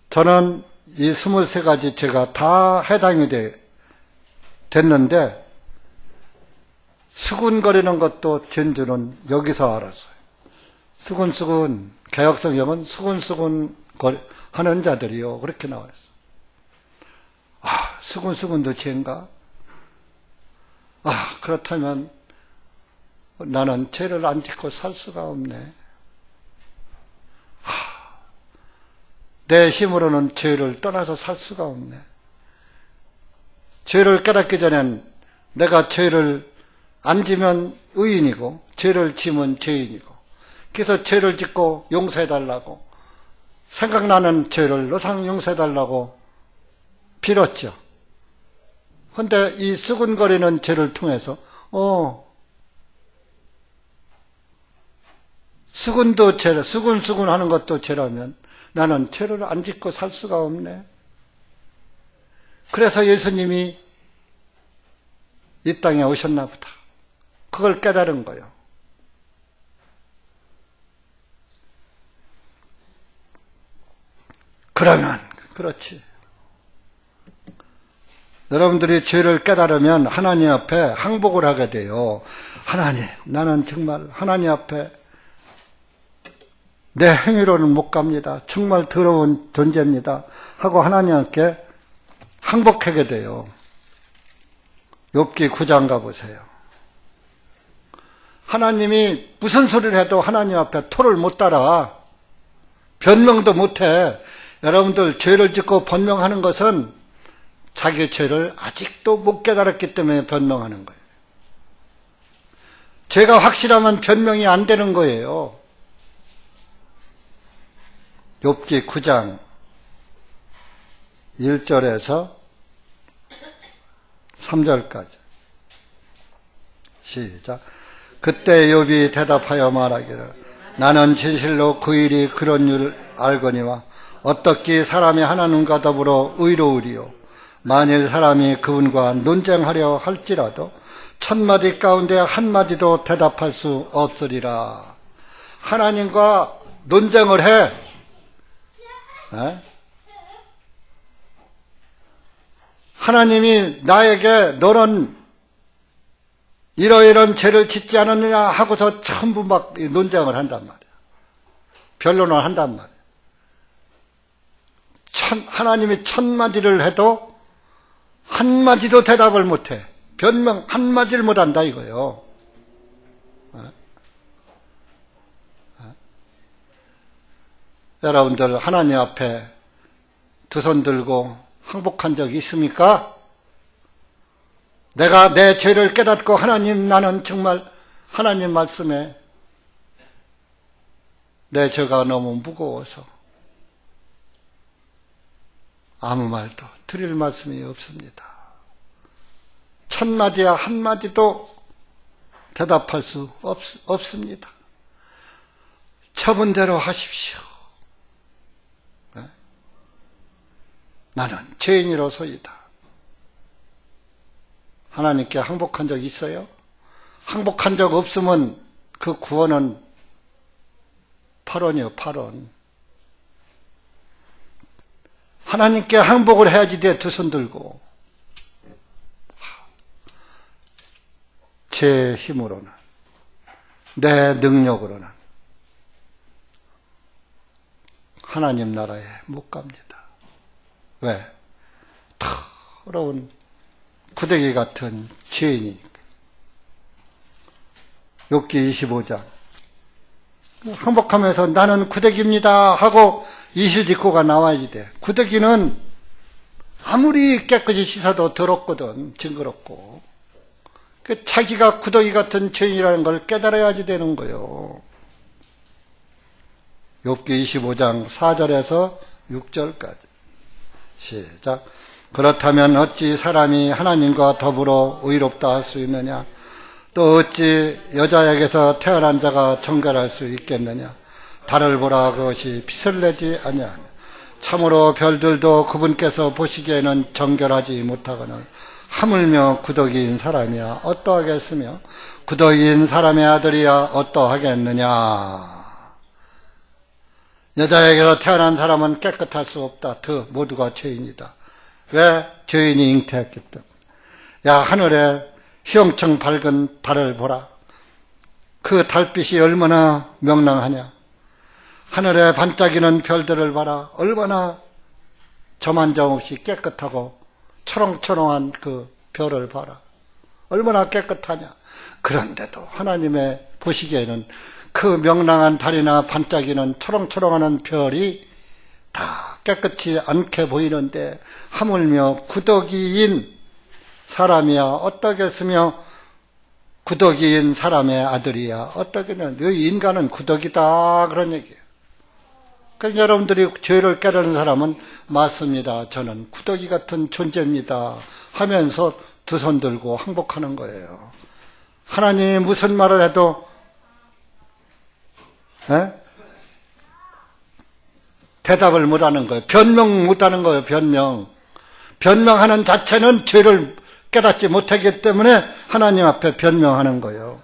저는 이 23가지 죄가 다 해당이 됐는데 수군거리는 것도 죄인줄은 여기서 알았어요. 수군수군, 개혁성경은 수군수군 하는 자들이요 그렇게 나와 있어요. 수군수군도 죄인가? 그렇다면 나는 죄를 안 짓고 살 수가 없네. 내 힘으로는 죄를 떠나서 살 수가 없네. 죄를 깨닫기 전엔 내가 죄를 안 지면 의인이고 죄를 지면 죄인이고 그래서 죄를 짓고 용서해달라고 생각나는 죄를 노상 용서해달라고 빌었죠. 그런데 이 수군거리는 죄를 통해서 수군도 죄라, 수군수군 하는 것도 죄라면 나는 죄를 안 짓고 살 수가 없네. 그래서 예수님이 이 땅에 오셨나 보다. 그걸 깨달은 거예요. 그러면 그렇지. 여러분들이 죄를 깨달으면 하나님 앞에 항복을 하게 돼요. 하나님, 나는 정말 하나님 앞에 내 행위로는 못 갑니다. 정말 더러운 존재입니다. 하고 하나님께 항복하게 돼요. 욥기 9장 가보세요. 하나님이 무슨 소리를 해도 하나님 앞에 토를 못 달아. 변명도 못해. 여러분들 죄를 짓고 변명하는 것은 자기 죄를 아직도 못 깨달았기 때문에 변명하는 거예요. 죄가 확실하면 변명이 안 되는 거예요. 욥기 9장 1절에서 3절까지 시작. 그때 욥이 대답하여 말하기를 나는 진실로 그 일이 그런 줄 알거니와 어떻게 사람이 하나님과 더불어 의로우리요 만일 사람이 그분과 논쟁하려 할지라도 1000마디 가운데 한마디도 대답할 수 없으리라. 하나님과 논쟁을 해. 하나님이 나에게 너는 이러이런 죄를 짓지 않았느냐 하고서 전부 막 논쟁을 한단 말이야. 변론을 한단 말이야. 하나님이 1000마디를 해도 한마디도 대답을 못해. 변명 한마디를 못한다 이거예요. 여러분들 하나님 앞에 두 손 들고 항복한 적 있습니까? 내가 내 죄를 깨닫고 하나님 나는 정말 하나님 말씀에 내 죄가 너무 무거워서 아무 말도 드릴 말씀이 없습니다. 1000마디야 한마디도 대답할 수 없습니다. 처분대로 하십시오. 나는 죄인이로소이다. 하나님께 항복한 적 있어요? 항복한 적 없으면 그 구원은 8원이요 8원. 하나님께 항복을 해야지 내 두 손 들고. 제 힘으로는 내 능력으로는 하나님 나라에 못 갑니다. 왜? 더러운 구더기 같은 죄인이니까. 욥기 25장 항복하면서 나는 구더기입니다 하고 이실직고가 나와야 돼. 구더기는 아무리 깨끗이 씻어도 더럽거든. 징그럽고. 자기가 구더기 같은 죄인이라는 걸 깨달아야지 되는 거예요. 욥기 25장 4절에서 6절까지 시작. 그렇다면 어찌 사람이 하나님과 더불어 의롭다 할 수 있느냐? 또 어찌 여자에게서 태어난 자가 정결할 수 있겠느냐? 달을 보라 그것이 빛을 내지 아니하며 참으로 별들도 그분께서 보시기에는 정결하지 못하거늘 하물며 구더기인 사람이야 어떠하겠으며 구더기인 사람의 아들이야 어떠하겠느냐? 여자에게서 태어난 사람은 깨끗할 수 없다. 모두가 죄인이다. 왜? 죄인이 잉태했기 때문에. 야, 하늘에 휘영청 밝은 달을 보라. 그 달빛이 얼마나 명랑하냐. 하늘에 반짝이는 별들을 봐라. 얼마나 저만정 없이 깨끗하고 초롱초롱한 그 별을 봐라. 얼마나 깨끗하냐. 그런데도 하나님의 보시기에는 그 명랑한 달이나 반짝이는 초롱초롱한 별이 다 깨끗이 않게 보이는데 하물며 구더기인 사람이야 어떠겠으며 구더기인 사람의 아들이야 어떠겠냐. 너희 인간은 구더기다 그런 얘기예요. 그러니까 여러분들이 죄를 깨달은 사람은 맞습니다. 저는 구더기 같은 존재입니다 하면서 두 손 들고 항복하는 거예요. 하나님이 무슨 말을 해도 대답을 못하는 거예요. 변명 못하는 거예요. 변명하는 자체는 죄를 깨닫지 못하기 때문에 하나님 앞에 변명하는 거예요.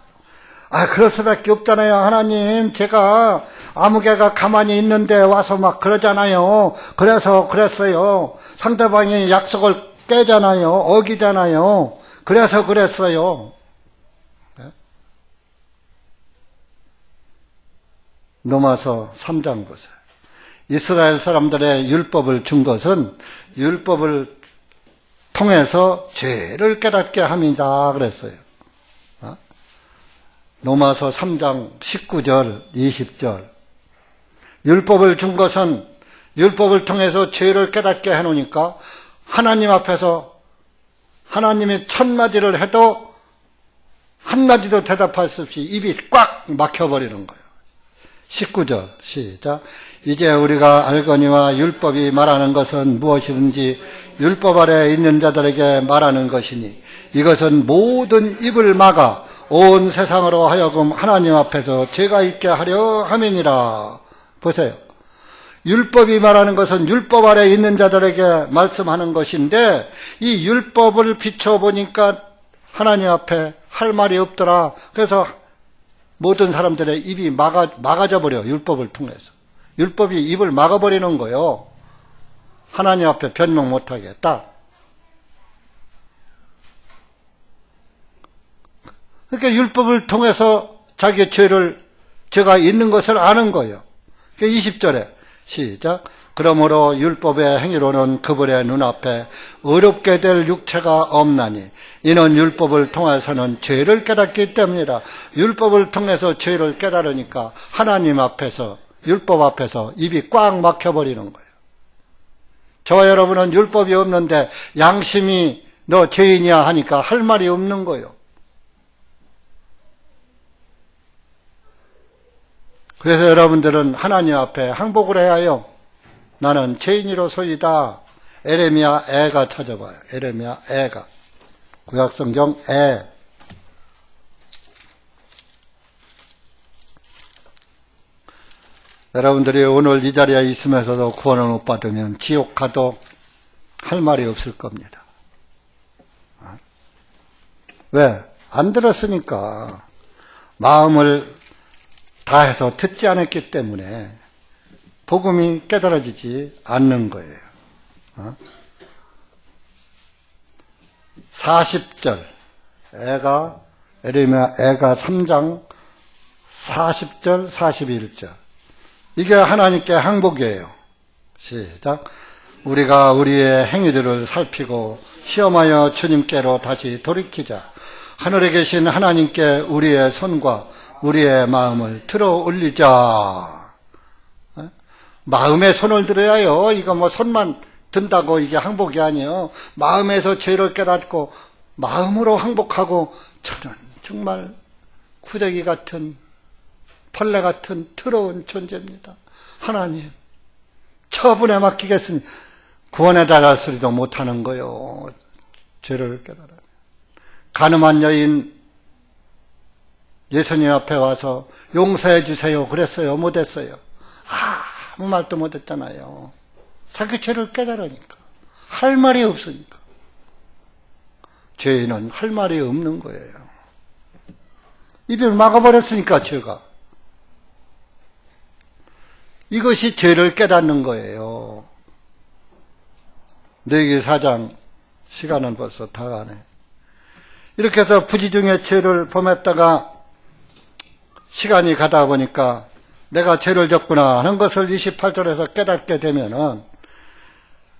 그럴 수밖에 없잖아요. 하나님, 제가 아무개가 가만히 있는데 와서 막 그러잖아요. 그래서 그랬어요. 상대방이 약속을 깨잖아요. 어기잖아요. 그래서 그랬어요. 로마서 3장 보세요. 이스라엘 사람들의 율법을 준 것은 율법을 통해서 죄를 깨닫게 함이다 그랬어요. 로마서 3장 19절 20절 율법을 준 것은 율법을 통해서 죄를 깨닫게 해놓으니까 하나님 앞에서 하나님이 천마디를 해도 한마디도 대답할 수 없이 입이 꽉 막혀버리는 거예요. 19절 시작. 이제 우리가 알거니와 율법이 말하는 것은 무엇이든지 율법 아래 있는 자들에게 말하는 것이니 이것은 모든 입을 막아 온 세상으로 하여금 하나님 앞에서 죄가 있게 하려 함이니라. 보세요. 율법이 말하는 것은 율법 아래 있는 자들에게 말씀하는 것인데 이 율법을 비춰보니까 하나님 앞에 할 말이 없더라. 그래서 모든 사람들의 입이 막아져 버려. 율법을 통해서. 율법이 입을 막아버리는 거예요. 하나님 앞에 변명 못하게 딱. 그러니까 율법을 통해서 자기의 죄가 있는 것을 아는 거예요. 그러니까 20절에 시작. 그러므로 율법의 행위로는 그분의 눈앞에 어렵게 될 육체가 없나니 이는 율법을 통해서는 죄를 깨닫기 때문이라. 율법을 통해서 죄를 깨달으니까 하나님 앞에서 율법 앞에서 입이 꽉 막혀버리는 거예요. 저와 여러분은 율법이 없는데 양심이 너 죄인이야 하니까 할 말이 없는 거예요. 그래서 여러분들은 하나님 앞에 항복을 해야 해요. 나는 죄인이로소이다. 에레미야 애가 찾아봐요. 에레미야 애가. 구약성경 애. 여러분들이 오늘 이 자리에 있으면서도 구원을 못 받으면 지옥 가도 할 말이 없을 겁니다. 왜? 안 들었으니까. 마음을 다해서 듣지 않았기 때문에 복음이 깨달아지지 않는 거예요. 40절 에레미야 애가 3장 40절 41절 이게 하나님께 항복이에요. 시작. 우리가 우리의 행위들을 살피고 시험하여 주님께로 다시 돌이키자. 하늘에 계신 하나님께 우리의 손과 우리의 마음을 들어 올리자. 마음에 손을 들어야 해요. 이거 뭐 손만 든다고 이게 항복이 아니에요. 마음에서 죄를 깨닫고 마음으로 항복하고 저는 정말 구데기 같은 벌레 같은 더러운 존재입니다. 하나님 처분에 맡기겠습니다. 구원에 달할 소리도 못하는 거요. 죄를 깨달아요. 가늠한 여인 예수님 앞에 와서 용서해 주세요 그랬어요? 못했어요? 아무 말도 못했잖아요. 자기 죄를 깨달으니까. 할 말이 없으니까. 죄인은 할 말이 없는 거예요. 입을 막아버렸으니까 죄가. 이것이 죄를 깨닫는 거예요. 레위기 4장 시간은 벌써 다 가네. 이렇게 해서 부지중에 죄를 범했다가 시간이 가다 보니까 내가 죄를 졌구나 하는 것을 28절에서 깨닫게 되면은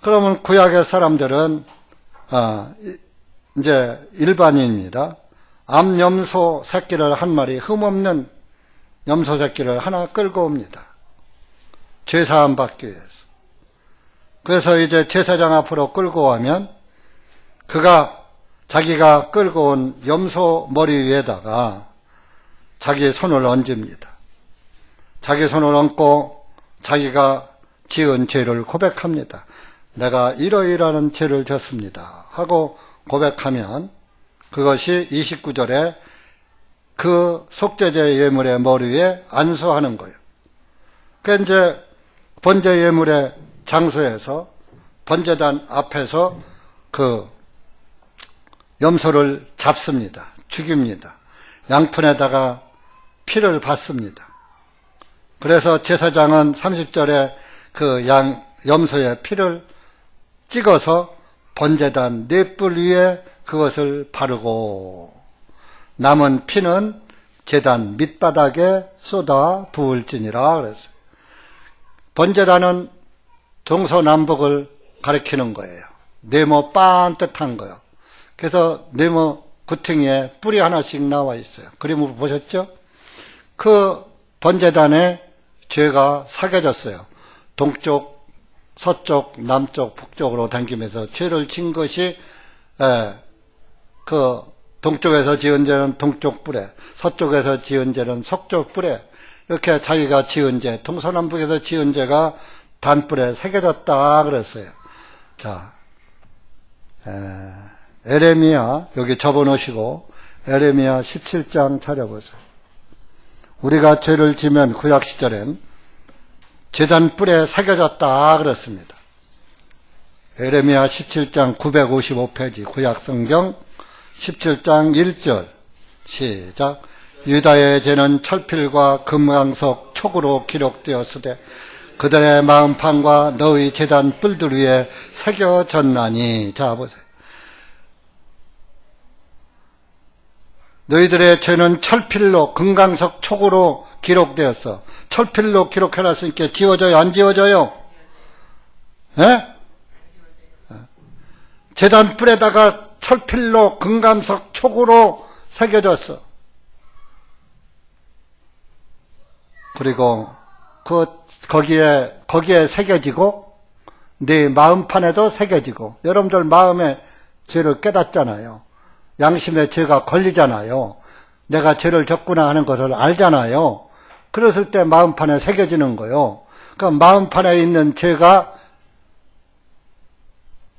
그러면 구약의 사람들은 이제 일반인입니다. 암염소 새끼를 한 마리, 흠없는 염소 새끼를 하나 끌고 옵니다. 죄사함 받기 위해서. 그래서 이제 제사장 앞으로 끌고 오면 자기가 끌고 온 염소 머리 위에다가 자기의 손을 얹습니다. 자기 손을 얹고 자기가 지은 죄를 고백합니다. 내가 이러이러한 죄를 졌습니다 하고 고백하면 그것이 29절에 그 속죄제 예물의 머리 위에 안수하는 거예요. 그러니까 이제 번제 예물의 장소에서 번제단 앞에서 그 염소를 잡습니다. 죽입니다. 양푼에다가 피를 받습니다. 그래서 제사장은 30절에 그 염소의 피를 찍어서 번제단 넷불 위에 그것을 바르고 남은 피는 제단 밑바닥에 쏟아 부을지니라 그랬어요. 번제단은 동서남북을 가리키는 거예요. 네모 반듯한 거요. 그래서 네모 구퉁이에 뿔이 하나씩 나와 있어요. 그림으로 보셨죠? 그 번제단에 죄가 사겨졌어요. 동쪽, 서쪽, 남쪽, 북쪽으로 다니면서 죄를 진 것이 그 동쪽에서 지은 죄는 동쪽 뿔에, 서쪽에서 지은 죄는 서쪽 뿔에 이렇게 자기가 지은 죄, 동서남북에서 지은 죄가 단뿔에 새겨졌다 그랬어요. 자, 에레미야 여기 접어놓으시고 에레미야 17장 찾아보세요. 우리가 죄를 지면 구약 시절엔 제단뿔에 새겨졌다 그랬습니다. 에레미야 17장 955페이지 구약성경 17장 1절 시작. 유다의 죄는 철필과 금강석 촉으로 기록되었으되 그들의 마음판과 너희 제단 뿔들 위에 새겨졌나니. 자 보세요. 너희들의 죄는 철필로 금강석 촉으로 기록되었어. 철필로 기록해놨으니까 지워져요? 안 지워져요? 예? 제단 뿔에다가 철필로 금강석 촉으로 새겨졌어. 그리고 거기에 새겨지고 네 마음판에도 새겨지고 여러분들 마음에 죄를 깨닫잖아요. 양심에 죄가 걸리잖아요. 내가 죄를 졌구나 하는 것을 알잖아요. 그랬을 때 마음판에 새겨지는 거요. 그럼 마음판에 있는 죄가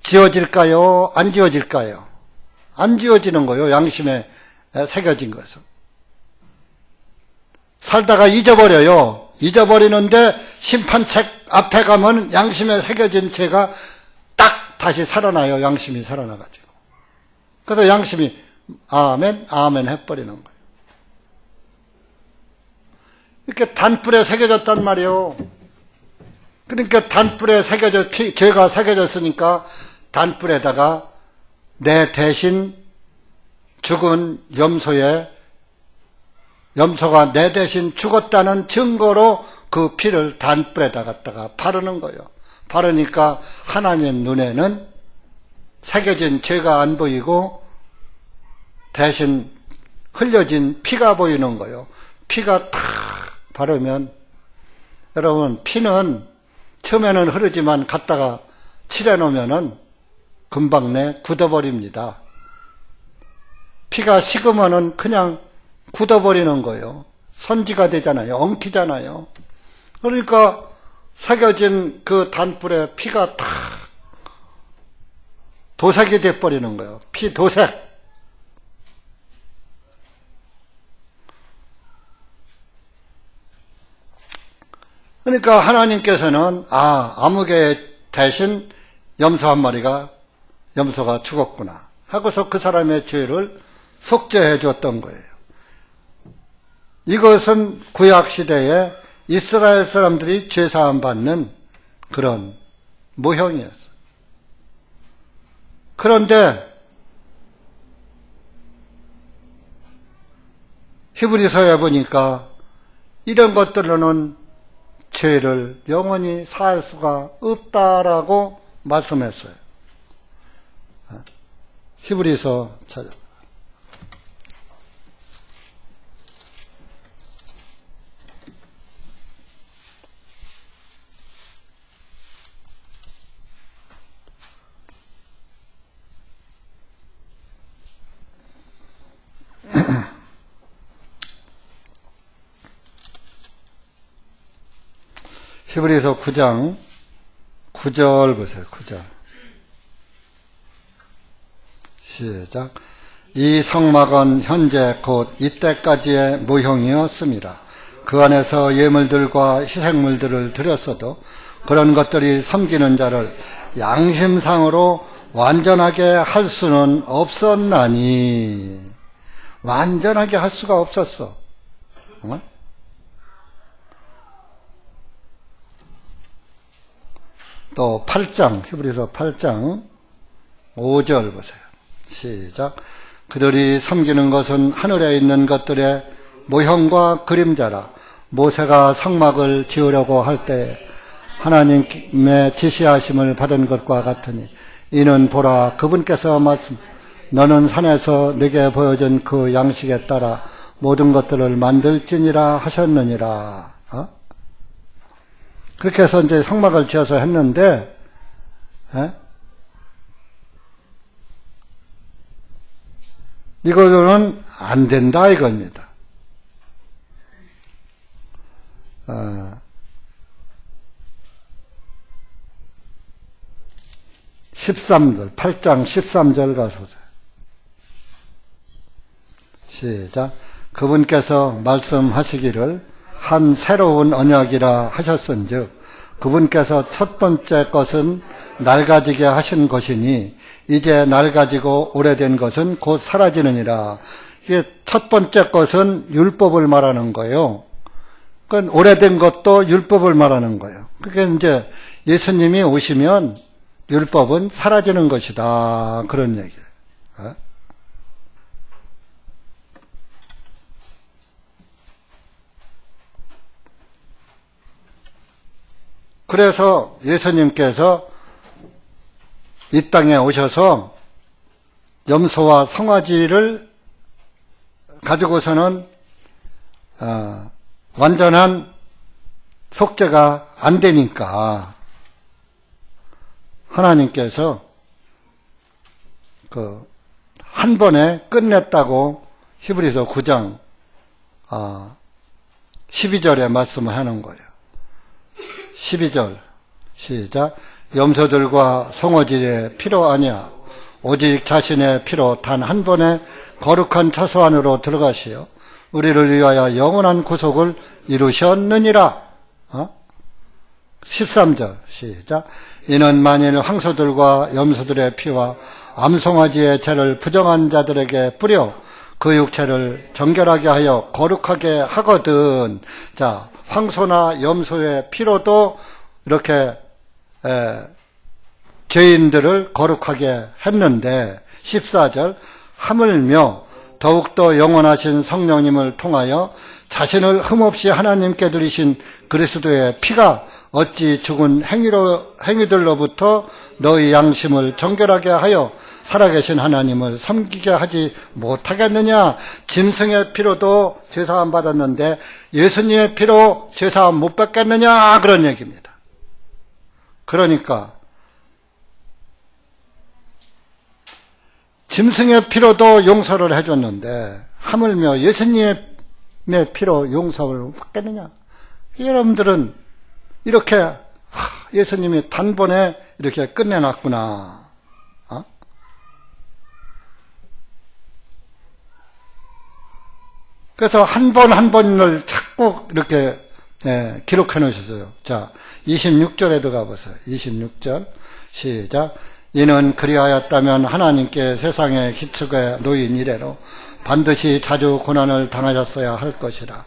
지워질까요? 안 지워질까요? 안 지워지는 거요. 양심에 새겨진 것은. 살다가 잊어버려요. 잊어버리는데 심판책 앞에 가면 양심에 새겨진 죄가 딱 다시 살아나요. 양심이 살아나가지고. 그래서 양심이 아멘, 아멘 해버리는 거예요. 이렇게 단뿔에 새겨졌단 말이에요. 그러니까 단뿔에 죄가 새겨졌으니까 단뿔에다가 내 대신 죽은 염소가 내 대신 죽었다는 증거로 그 피를 단뿔에다 갖다가 바르는 거예요. 바르니까 하나님 눈에는 새겨진 죄가 안 보이고 대신 흘려진 피가 보이는 거예요. 피가 탁 바르면, 여러분 피는 처음에는 흐르지만 갖다가 칠해놓으면은 금방 내 굳어버립니다. 피가 식으면은 그냥 굳어버리는 거예요. 선지가 되잖아요. 엉키잖아요. 그러니까 새겨진 그 단뿔에 피가 탁 도색이 돼버리는 거예요. 피 도색. 그러니까 하나님께서는 아무개 대신 염소가 죽었구나 하고서 그 사람의 죄를 속죄해 줬던 거예요. 이것은 구약시대에 이스라엘 사람들이 죄사함 받는 그런 모형이었어요. 그런데 히브리서에 보니까 이런 것들로는 죄를 영원히 사할 수가 없다라고 말씀했어요. 히브리서 찾아. 히브리서 9장 9절 보세요. 9절 시작. 이 성막은 현재 곧 이때까지의 모형이었습니다. 그 안에서 예물들과 희생물들을 드렸어도 그런 것들이 섬기는 자를 양심상으로 완전하게 할 수는 없었나니. 완전하게 할 수가 없었어. 어? 또 8장, 히브리서 8장 5절 보세요. 시작. 그들이 섬기는 것은 하늘에 있는 것들의 모형과 그림자라. 모세가 성막을 지으려고 할 때 하나님의 지시하심을 받은 것과 같으니 이는 보라 그분께서 말씀 너는 산에서 내게 보여준 그 양식에 따라 모든 것들을 만들지니라 하셨느니라. 그렇게 해서 이제 성막을 지어서 했는데 이거는 안 된다 이겁니다. 13절, 8장 13절 가서 시작. 그분께서 말씀하시기를 한 새로운 언약이라 하셨은즉 그분께서 첫 번째 것은 낡아지게 하신 것이니 이제 낡아지고 오래된 것은 곧 사라지느니라. 이게 첫 번째 것은 율법을 말하는 거예요. 그러니까 오래된 것도 율법을 말하는 거예요. 그러니까 이제 예수님이 오시면 율법은 사라지는 것이다. 그런 얘기예요. 그래서 예수님께서 이 땅에 오셔서 염소와 송아지를 가지고서는 완전한 속죄가 안 되니까 하나님께서 한 번에 끝냈다고 히브리서 9장 12절에 말씀을 하는 거예요. 12절 시작. 염소들과 송아지의 피로 아니야 오직 자신의 피로 단 한 번에 거룩한 처소 안으로 들어가시어 우리를 위하여 영원한 구속을 이루셨느니라. 13절 시작. 이는 만일 황소들과 염소들의 피와 암송아지의 죄를 부정한 자들에게 뿌려 그 육체를 정결하게 하여 거룩하게 하거든. 자, 황소나 염소의 피로도 이렇게 죄인들을 거룩하게 했는데 14절 하물며 더욱더 영원하신 성령님을 통하여 자신을 흠없이 하나님께 드리신 그리스도의 피가 어찌 죽은 행위들로부터 너희 양심을 정결하게 하여 살아계신 하나님을 섬기게 하지 못하겠느냐. 짐승의 피로도 죄사함 받았는데 예수님의 피로 죄사함 못 받겠느냐, 그런 얘기입니다. 그러니까 짐승의 피로도 용서를 해줬는데 하물며 예수님의 피로 용서를 못 받겠느냐. 여러분들은 이렇게 예수님이 단번에 이렇게 끝내놨구나. 그래서 한 번 한 번을 자꾸 이렇게 기록해 놓으셨어요. 자, 26절에도 가보세요. 26절 시작. 이는 그리하였다면 하나님께 세상의 기축에 놓인 이래로 반드시 자주 고난을 당하셨어야 할 것이라.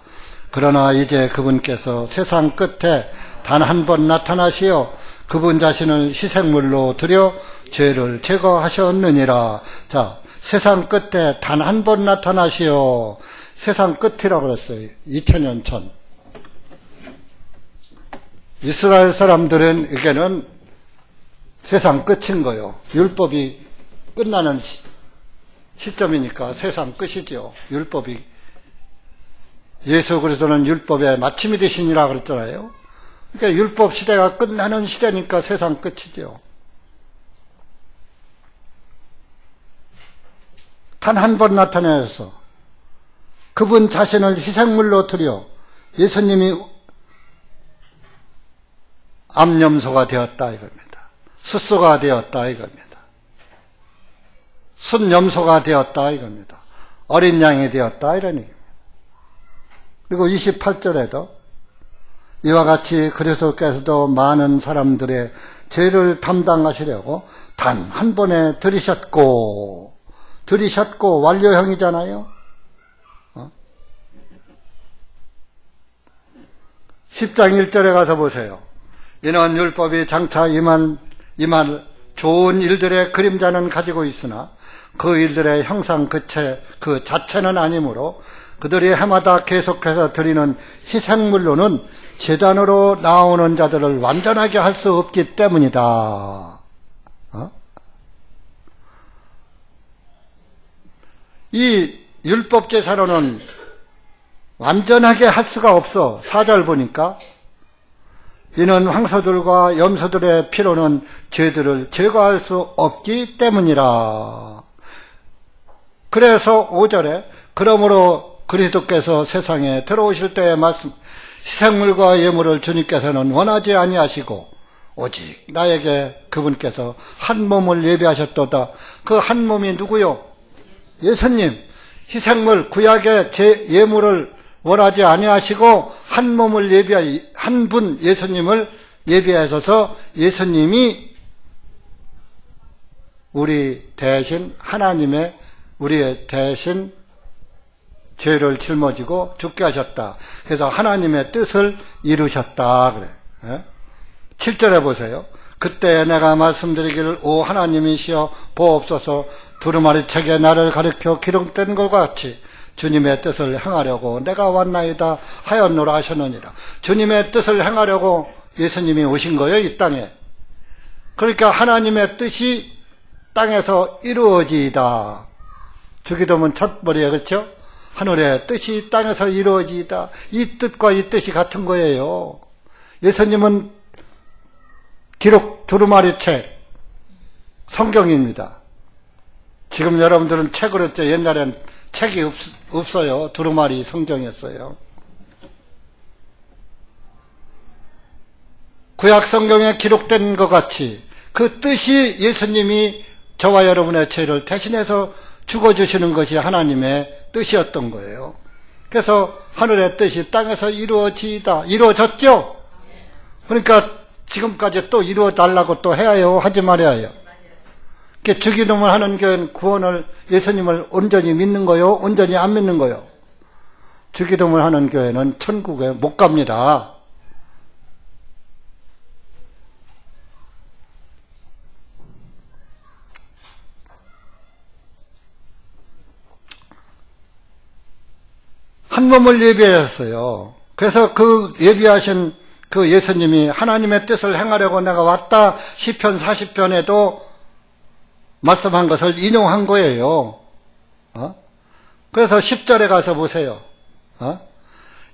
그러나 이제 그분께서 세상 끝에 단 한 번 나타나시어 그분 자신을 희생물로 드려 죄를 제거하셨느니라. 자, 세상 끝에 단 한 번 나타나시어 세상 끝이라고 그랬어요. 2000년 전. 이스라엘 사람들은 이게는 세상 끝인 거예요. 율법이 끝나는 시점이니까 세상 끝이죠. 율법이. 예수 그리스도는 율법의 마침이 되시니라 그랬잖아요. 그러니까 율법 시대가 끝나는 시대니까 세상 끝이죠. 단 한 번 나타나서 그분 자신을 희생물로 드려 예수님이 암염소가 되었다 이겁니다. 숫소가 되었다 이겁니다. 순염소가 되었다 이겁니다. 어린 양이 되었다 이런 얘기입니다. 그리고 28절에도 이와 같이 그리스도께서도 많은 사람들의 죄를 담당하시려고 단 한 번에 들이셨고 완료형이잖아요. 10장 1절에 가서 보세요. 이는 율법이 장차 임할 좋은 일들의 그림자는 가지고 있으나 그 일들의 형상 그 자체는 아니므로 그들이 해마다 계속해서 드리는 희생물로는 제단으로 나오는 자들을 완전하게 할 수 없기 때문이다. 이 율법 제사로는 완전하게 할 수가 없어. 4절 보니까 이는 황소들과 염소들의 피로는 죄들을 제거할 수 없기 때문이라. 그래서 5절에 그러므로 그리스도께서 세상에 들어오실 때의 말씀 희생물과 예물을 주님께서는 원하지 아니하시고 오직 나에게 그분께서 한 몸을 예비하셨도다. 그 한 몸이 누구요? 예수님. 희생물 구약의 예물을 원하지 아니하시고 한 몸을 한 분 예수님을 예비하셔서 예수님이 우리 대신 우리의 대신 죄를 짊어지고 죽게 하셨다. 그래서 하나님의 뜻을 이루셨다. 그래. 7절에 보세요. 그때 내가 말씀드리기를 오 하나님이시여 보옵소서 두루마리 책에 나를 가리켜 기록된 것 같이 주님의 뜻을 행하려고 내가 왔나이다 하였노라 하셨느니라. 주님의 뜻을 행하려고 예수님이 오신 거예요, 이 땅에. 그러니까 하나님의 뜻이 땅에서 이루어지이다. 주기도문 첫머리에, 그렇죠? 하늘의 뜻이 땅에서 이루어지이다. 이 뜻과 이 뜻이 같은 거예요. 예수님은 기록 두루마리 책, 성경입니다. 지금 여러분들은 책으로 했죠. 옛날엔 책이 없어요. 두루마리 성경이었어요. 구약 성경에 기록된 것 같이 그 뜻이 예수님이 저와 여러분의 죄를 대신해서 죽어주시는 것이 하나님의 뜻이었던 거예요. 그래서 하늘의 뜻이 땅에서 이루어졌죠? 그러니까 지금까지 또 이루어달라고 또 해야 해요? 하지 말아야 해요? 주기도문을 하는 교회는 구원을, 예수님을 온전히 믿는 거요? 온전히 안 믿는 거요? 주기도문을 하는 교회는 천국에 못 갑니다. 한 몸을 예비하셨어요. 그래서 그 예비하신 그 예수님이 하나님의 뜻을 행하려고 내가 왔다 시편 40편에도 말씀한 것을 인용한 거예요. 그래서 10절에 가서 보세요.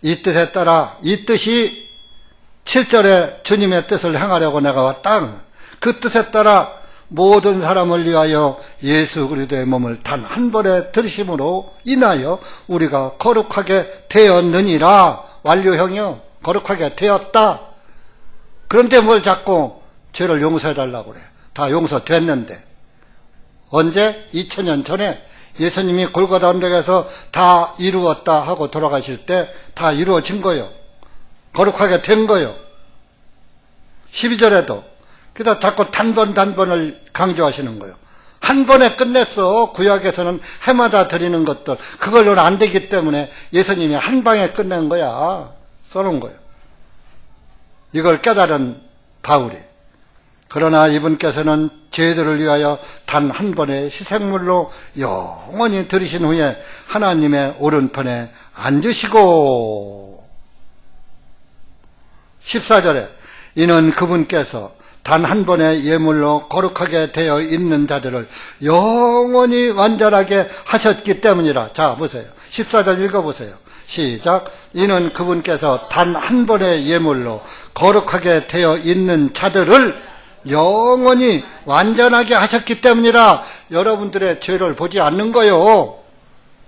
이 뜻에 따라, 이 뜻이 7절에 주님의 뜻을 행하려고 내가 왔다. 그 뜻에 따라 모든 사람을 위하여 예수 그리스도의 몸을 단 한 번에 들으심으로 인하여 우리가 거룩하게 되었느니라. 완료형이요. 거룩하게 되었다. 그런데 뭘 자꾸 죄를 용서해달라고 그래요. 다 용서됐는데. 언제? 2000년 전에 예수님이 골고다 언덕에서 다 이루었다 하고 돌아가실 때 다 이루어진 거예요. 거룩하게 된 거예요. 12절에도 그래서 자꾸 단번을 강조하시는 거예요. 한 번에 끝냈어. 구약에서는 해마다 드리는 것들 그걸로는 안 되기 때문에 예수님이 한 방에 끝낸 거야. 써놓은 거예요. 이걸 깨달은 바울이. 그러나 이분께서는 죄들을 위하여 단 한 번의 희생물로 영원히 들이신 후에 하나님의 오른편에 앉으시고 14절에 이는 그분께서 단 한 번의 예물로 거룩하게 되어 있는 자들을 영원히 완전하게 하셨기 때문이라. 자, 보세요. 14절 읽어보세요. 시작. 이는 그분께서 단 한 번의 예물로 거룩하게 되어 있는 자들을 영원히 완전하게 하셨기 때문이라. 여러분들의 죄를 보지 않는 거요.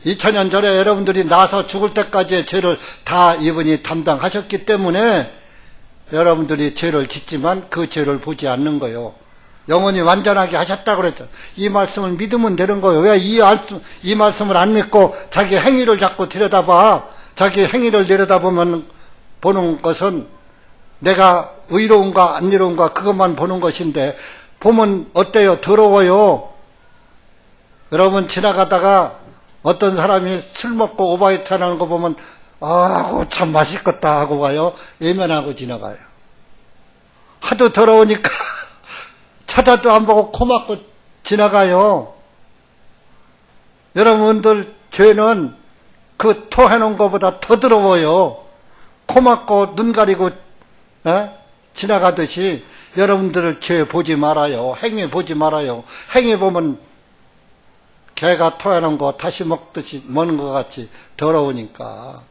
2000년 전에 여러분들이 나서 죽을 때까지의 죄를 다 이분이 담당하셨기 때문에 여러분들이 죄를 짓지만 그 죄를 보지 않는 거요. 영원히 완전하게 하셨다고 그랬죠. 이 말씀을 믿으면 되는 거예요. 왜 이 말씀을 안 믿고 자기 행위를 자꾸 들여다봐. 자기 행위를 들여다보면 보는 것은 내가 의로운가 안 의로운가 그것만 보는 것인데 보면 어때요? 더러워요. 여러분 지나가다가 어떤 사람이 술 먹고 오바이트 하는 거 보면 아고 참 맛있겠다 하고 가요. 예면하고 지나가요. 하도 더러우니까 쳐다도 안 보고 코 막고 지나가요. 여러분들 죄는 그 토해놓은 것보다 더 더러워요. 코 막고 눈 가리고 지나가듯이 여러분들 죄 보지 말아요. 행위 보지 말아요. 행위 보면 개가 토해놓은 거 다시 먹는 것 같이 더러우니까.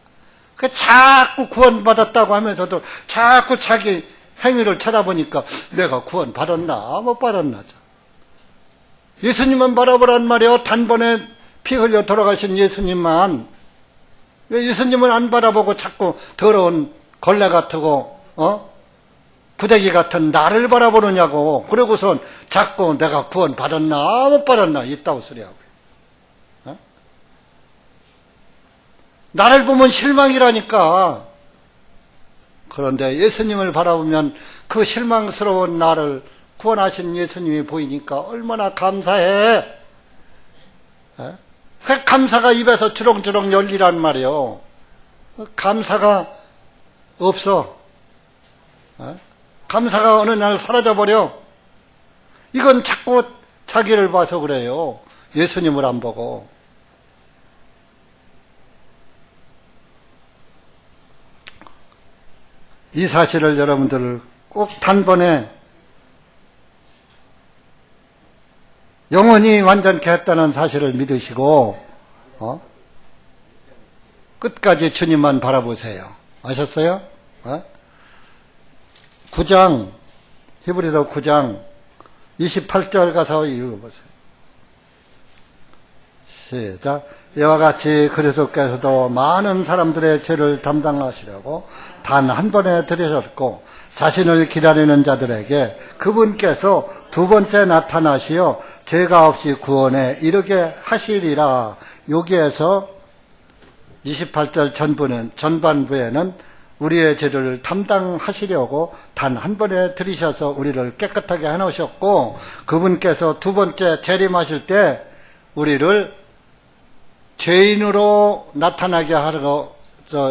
그 자꾸 구원받았다고 하면서도 자꾸 자기 행위를 찾아보니까 내가 구원받았나 못 받았나. 예수님만 바라보란 말이에요. 단번에 피 흘려 돌아가신 예수님만. 왜 예수님은 안 바라보고 자꾸 더러운 걸레 같고 구데기 같은 나를 바라보느냐고. 그러고선 자꾸 내가 구원받았나 못 받았나 있다고 소리하고. 나를 보면 실망이라니까. 그런데 예수님을 바라보면 그 실망스러운 나를 구원하신 예수님이 보이니까 얼마나 감사해. 그 감사가 입에서 주렁주렁 열리란 말이에요. 감사가 없어. 감사가 어느 날 사라져버려. 이건 자꾸 자기를 봐서 그래요. 예수님을 안 보고. 이 사실을 여러분들 꼭 단번에 영원히 완전케 했다는 사실을 믿으시고 끝까지 주님만 바라보세요. 아셨어요? 9장 히브리서 9장 28절 가서 읽어보세요. 시작. 이와 같이 그리스도께서도 많은 사람들의 죄를 담당하시려고 단 한 번에 들으셨고 자신을 기다리는 자들에게 그분께서 두 번째 나타나시어 죄가 없이 구원에 이르게 하시리라. 여기에서 28절 전반부에는 우리의 죄를 담당하시려고 단 한 번에 들이셔서 우리를 깨끗하게 해놓으셨고 그분께서 두 번째 재림하실 때 우리를 죄인으로 나타나게 하려고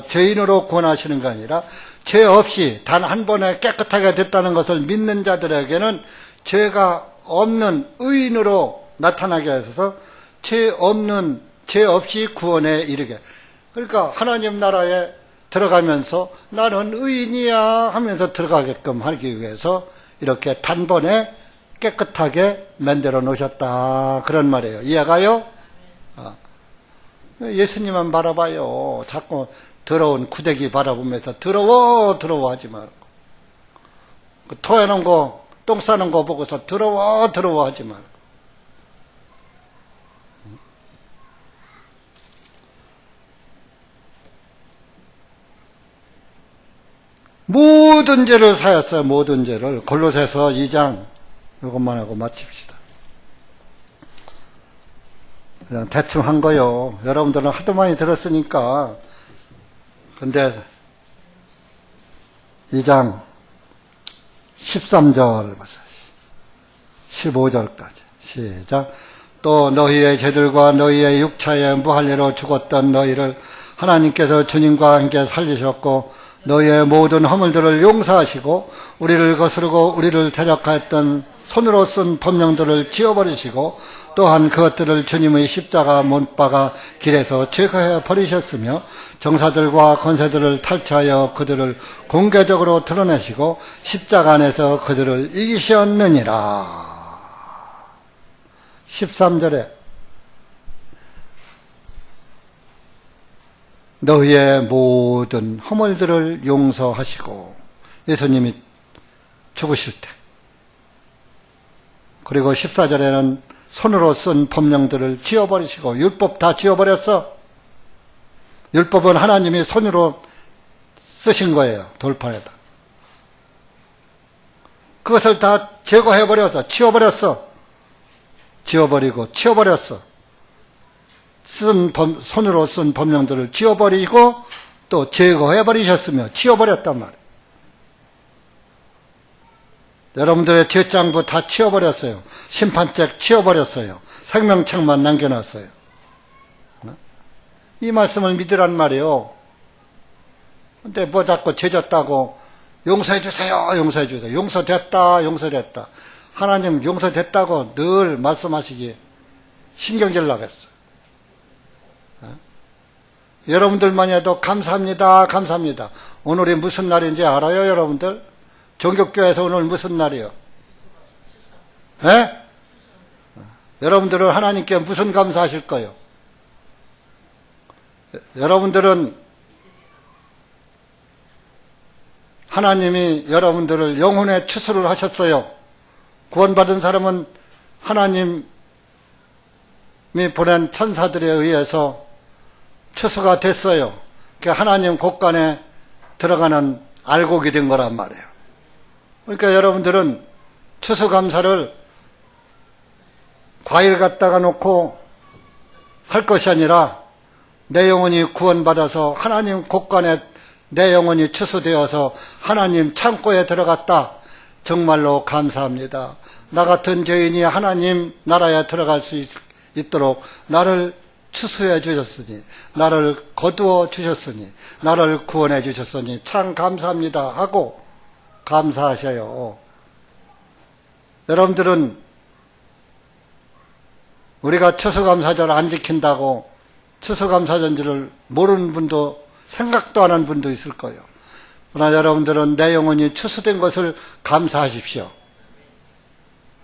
죄인으로 구원하시는 게 아니라 죄 없이 단 한 번에 깨끗하게 됐다는 것을 믿는 자들에게는 죄가 없는 의인으로 나타나게 하셔서 죄 없이 구원에 이르게. 그러니까 하나님 나라에 들어가면서 나는 의인이야 하면서 들어가게끔 하기 위해서 이렇게 단번에 깨끗하게 만들어 놓으셨다. 그런 말이에요. 이해가요? 예수님만 바라봐요. 자꾸 더러운 구데기 바라보면서 더러워 하지 말고. 토해놓은 거, 똥 싸는 거 보고서 더러워 하지 말고. 모든 죄를 사였어요. 모든 죄를. 골로새서 2장 이것만 하고 마칩시다. 그냥 대충 한 거요. 여러분들은 하도 많이 들었으니까. 근데 2장 13절 15절까지 시작. 또 너희의 죄들과 너희의 육체의 무할례로 죽었던 너희를 하나님께서 주님과 함께 살리셨고 너희의 모든 허물들을 용서하시고 우리를 거스르고 우리를 대적하였던 손으로 쓴 법령들을 지워버리시고 또한 그것들을 주님의 십자가 못박아 길에서 제거해 버리셨으며 정사들과 권세들을 탈취하여 그들을 공개적으로 드러내시고 십자가 안에서 그들을 이기셨느니라. 13절에 너희의 모든 허물들을 용서하시고 예수님이 죽으실 때 그리고 14절에는 손으로 쓴 법령들을 지워버리시고 율법 다 지워버렸어. 율법은 하나님이 손으로 쓰신 거예요. 돌판에다. 그것을 다 제거해버려서 치워버렸어. 지워버리고 치워버렸어. 손으로 쓴 법령들을 지워버리고 또 제거해버리셨으며 치워버렸단 말이에요. 여러분들의 뒷장부 다 치워버렸어요. 심판책 치워버렸어요. 생명책만 남겨놨어요. 이 말씀을 믿으란 말이에요. 근데 뭐 자꾸 죄졌다고 용서해주세요, 용서해주세요. 용서됐다, 용서됐다. 하나님 용서됐다고 늘 말씀하시기에 신경질 나겠어요. 여러분들만 해도 감사합니다, 감사합니다. 오늘이 무슨 날인지 알아요, 여러분들? 종교교회에서 오늘 무슨 날이요? 예? 여러분들은 하나님께 무슨 감사하실 거예요? 여러분들은 하나님이 여러분들을 영혼의 추수를 하셨어요. 구원받은 사람은 하나님이 보낸 천사들에 의해서 추수가 됐어요. 그러니까 하나님 곳간에 들어가는 알곡이 된 거란 말이에요. 그러니까 여러분들은 추수감사를 과일 갖다가 놓고 할 것이 아니라 내 영혼이 구원받아서 하나님 곳간에 내 영혼이 추수되어서 하나님 창고에 들어갔다. 정말로 감사합니다. 나 같은 죄인이 하나님 나라에 들어갈 수 있도록 나를 추수해 주셨으니, 나를 거두어 주셨으니, 나를 구원해 주셨으니 참 감사합니다 하고 감사하셔요. 여러분들은 우리가 추수감사절 안 지킨다고 추수감사절을 모르는 분도 생각도 안 하는 분도 있을 거예요. 그러나 여러분들은 내 영혼이 추수된 것을 감사하십시오.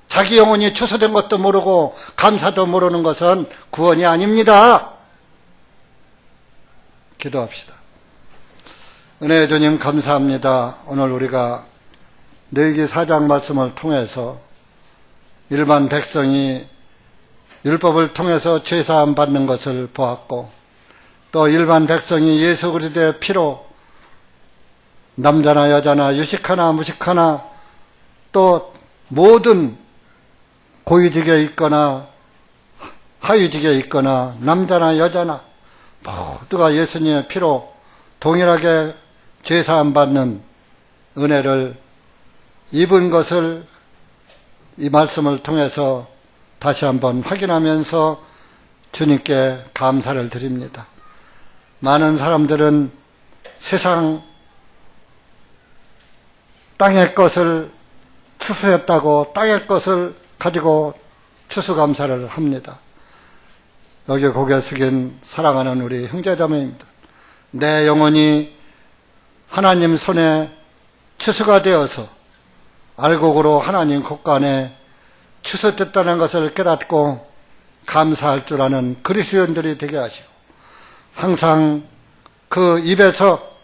자기 영혼이 추수된 것도 모르고 감사도 모르는 것은 구원이 아닙니다. 기도합시다. 은혜의 주님 감사합니다. 오늘 우리가 레위기 4장 말씀을 통해서 일반 백성이 율법을 통해서 죄사함 받는 것을 보았고, 또 일반 백성이 예수 그리스도의 피로 남자나 여자나 유식하나 무식하나 또 모든 고위직에 있거나 하위직에 있거나 남자나 여자나 모두가 예수님의 피로 동일하게 죄사함 받는 은혜를 입은 것을 이 말씀을 통해서 다시 한번 확인하면서 주님께 감사를 드립니다. 많은 사람들은 세상 땅의 것을 추수했다고 땅의 것을 가지고 추수감사를 합니다. 여기 고개 숙인 사랑하는 우리 형제자매입니다. 내 영혼이 하나님 손에 추수가 되어서 알곡으로 하나님 곳간에 추수됐다는 것을 깨닫고 감사할 줄 아는 그리스도인들이 되게 하시고, 항상 그 입에서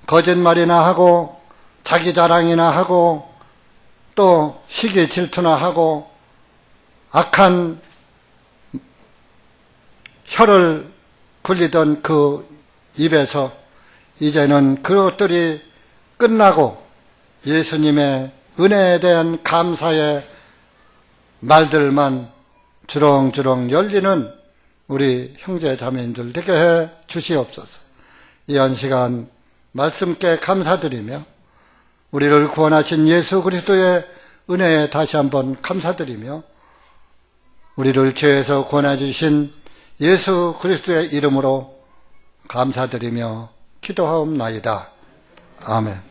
거짓말이나 하고 자기 자랑이나 하고 또 시기 질투나 하고 악한 혀를 굴리던 그 입에서 이제는 그것들이 끝나고 예수님의 은혜에 대한 감사의 말들만 주렁주렁 열리는 우리 형제 자매님들 되게 해 주시옵소서. 이 한 시간 말씀께 감사드리며 우리를 구원하신 예수 그리스도의 은혜에 다시 한번 감사드리며 우리를 죄에서 구원해 주신 예수 그리스도의 이름으로 감사드리며 기도하옵나이다. 아멘.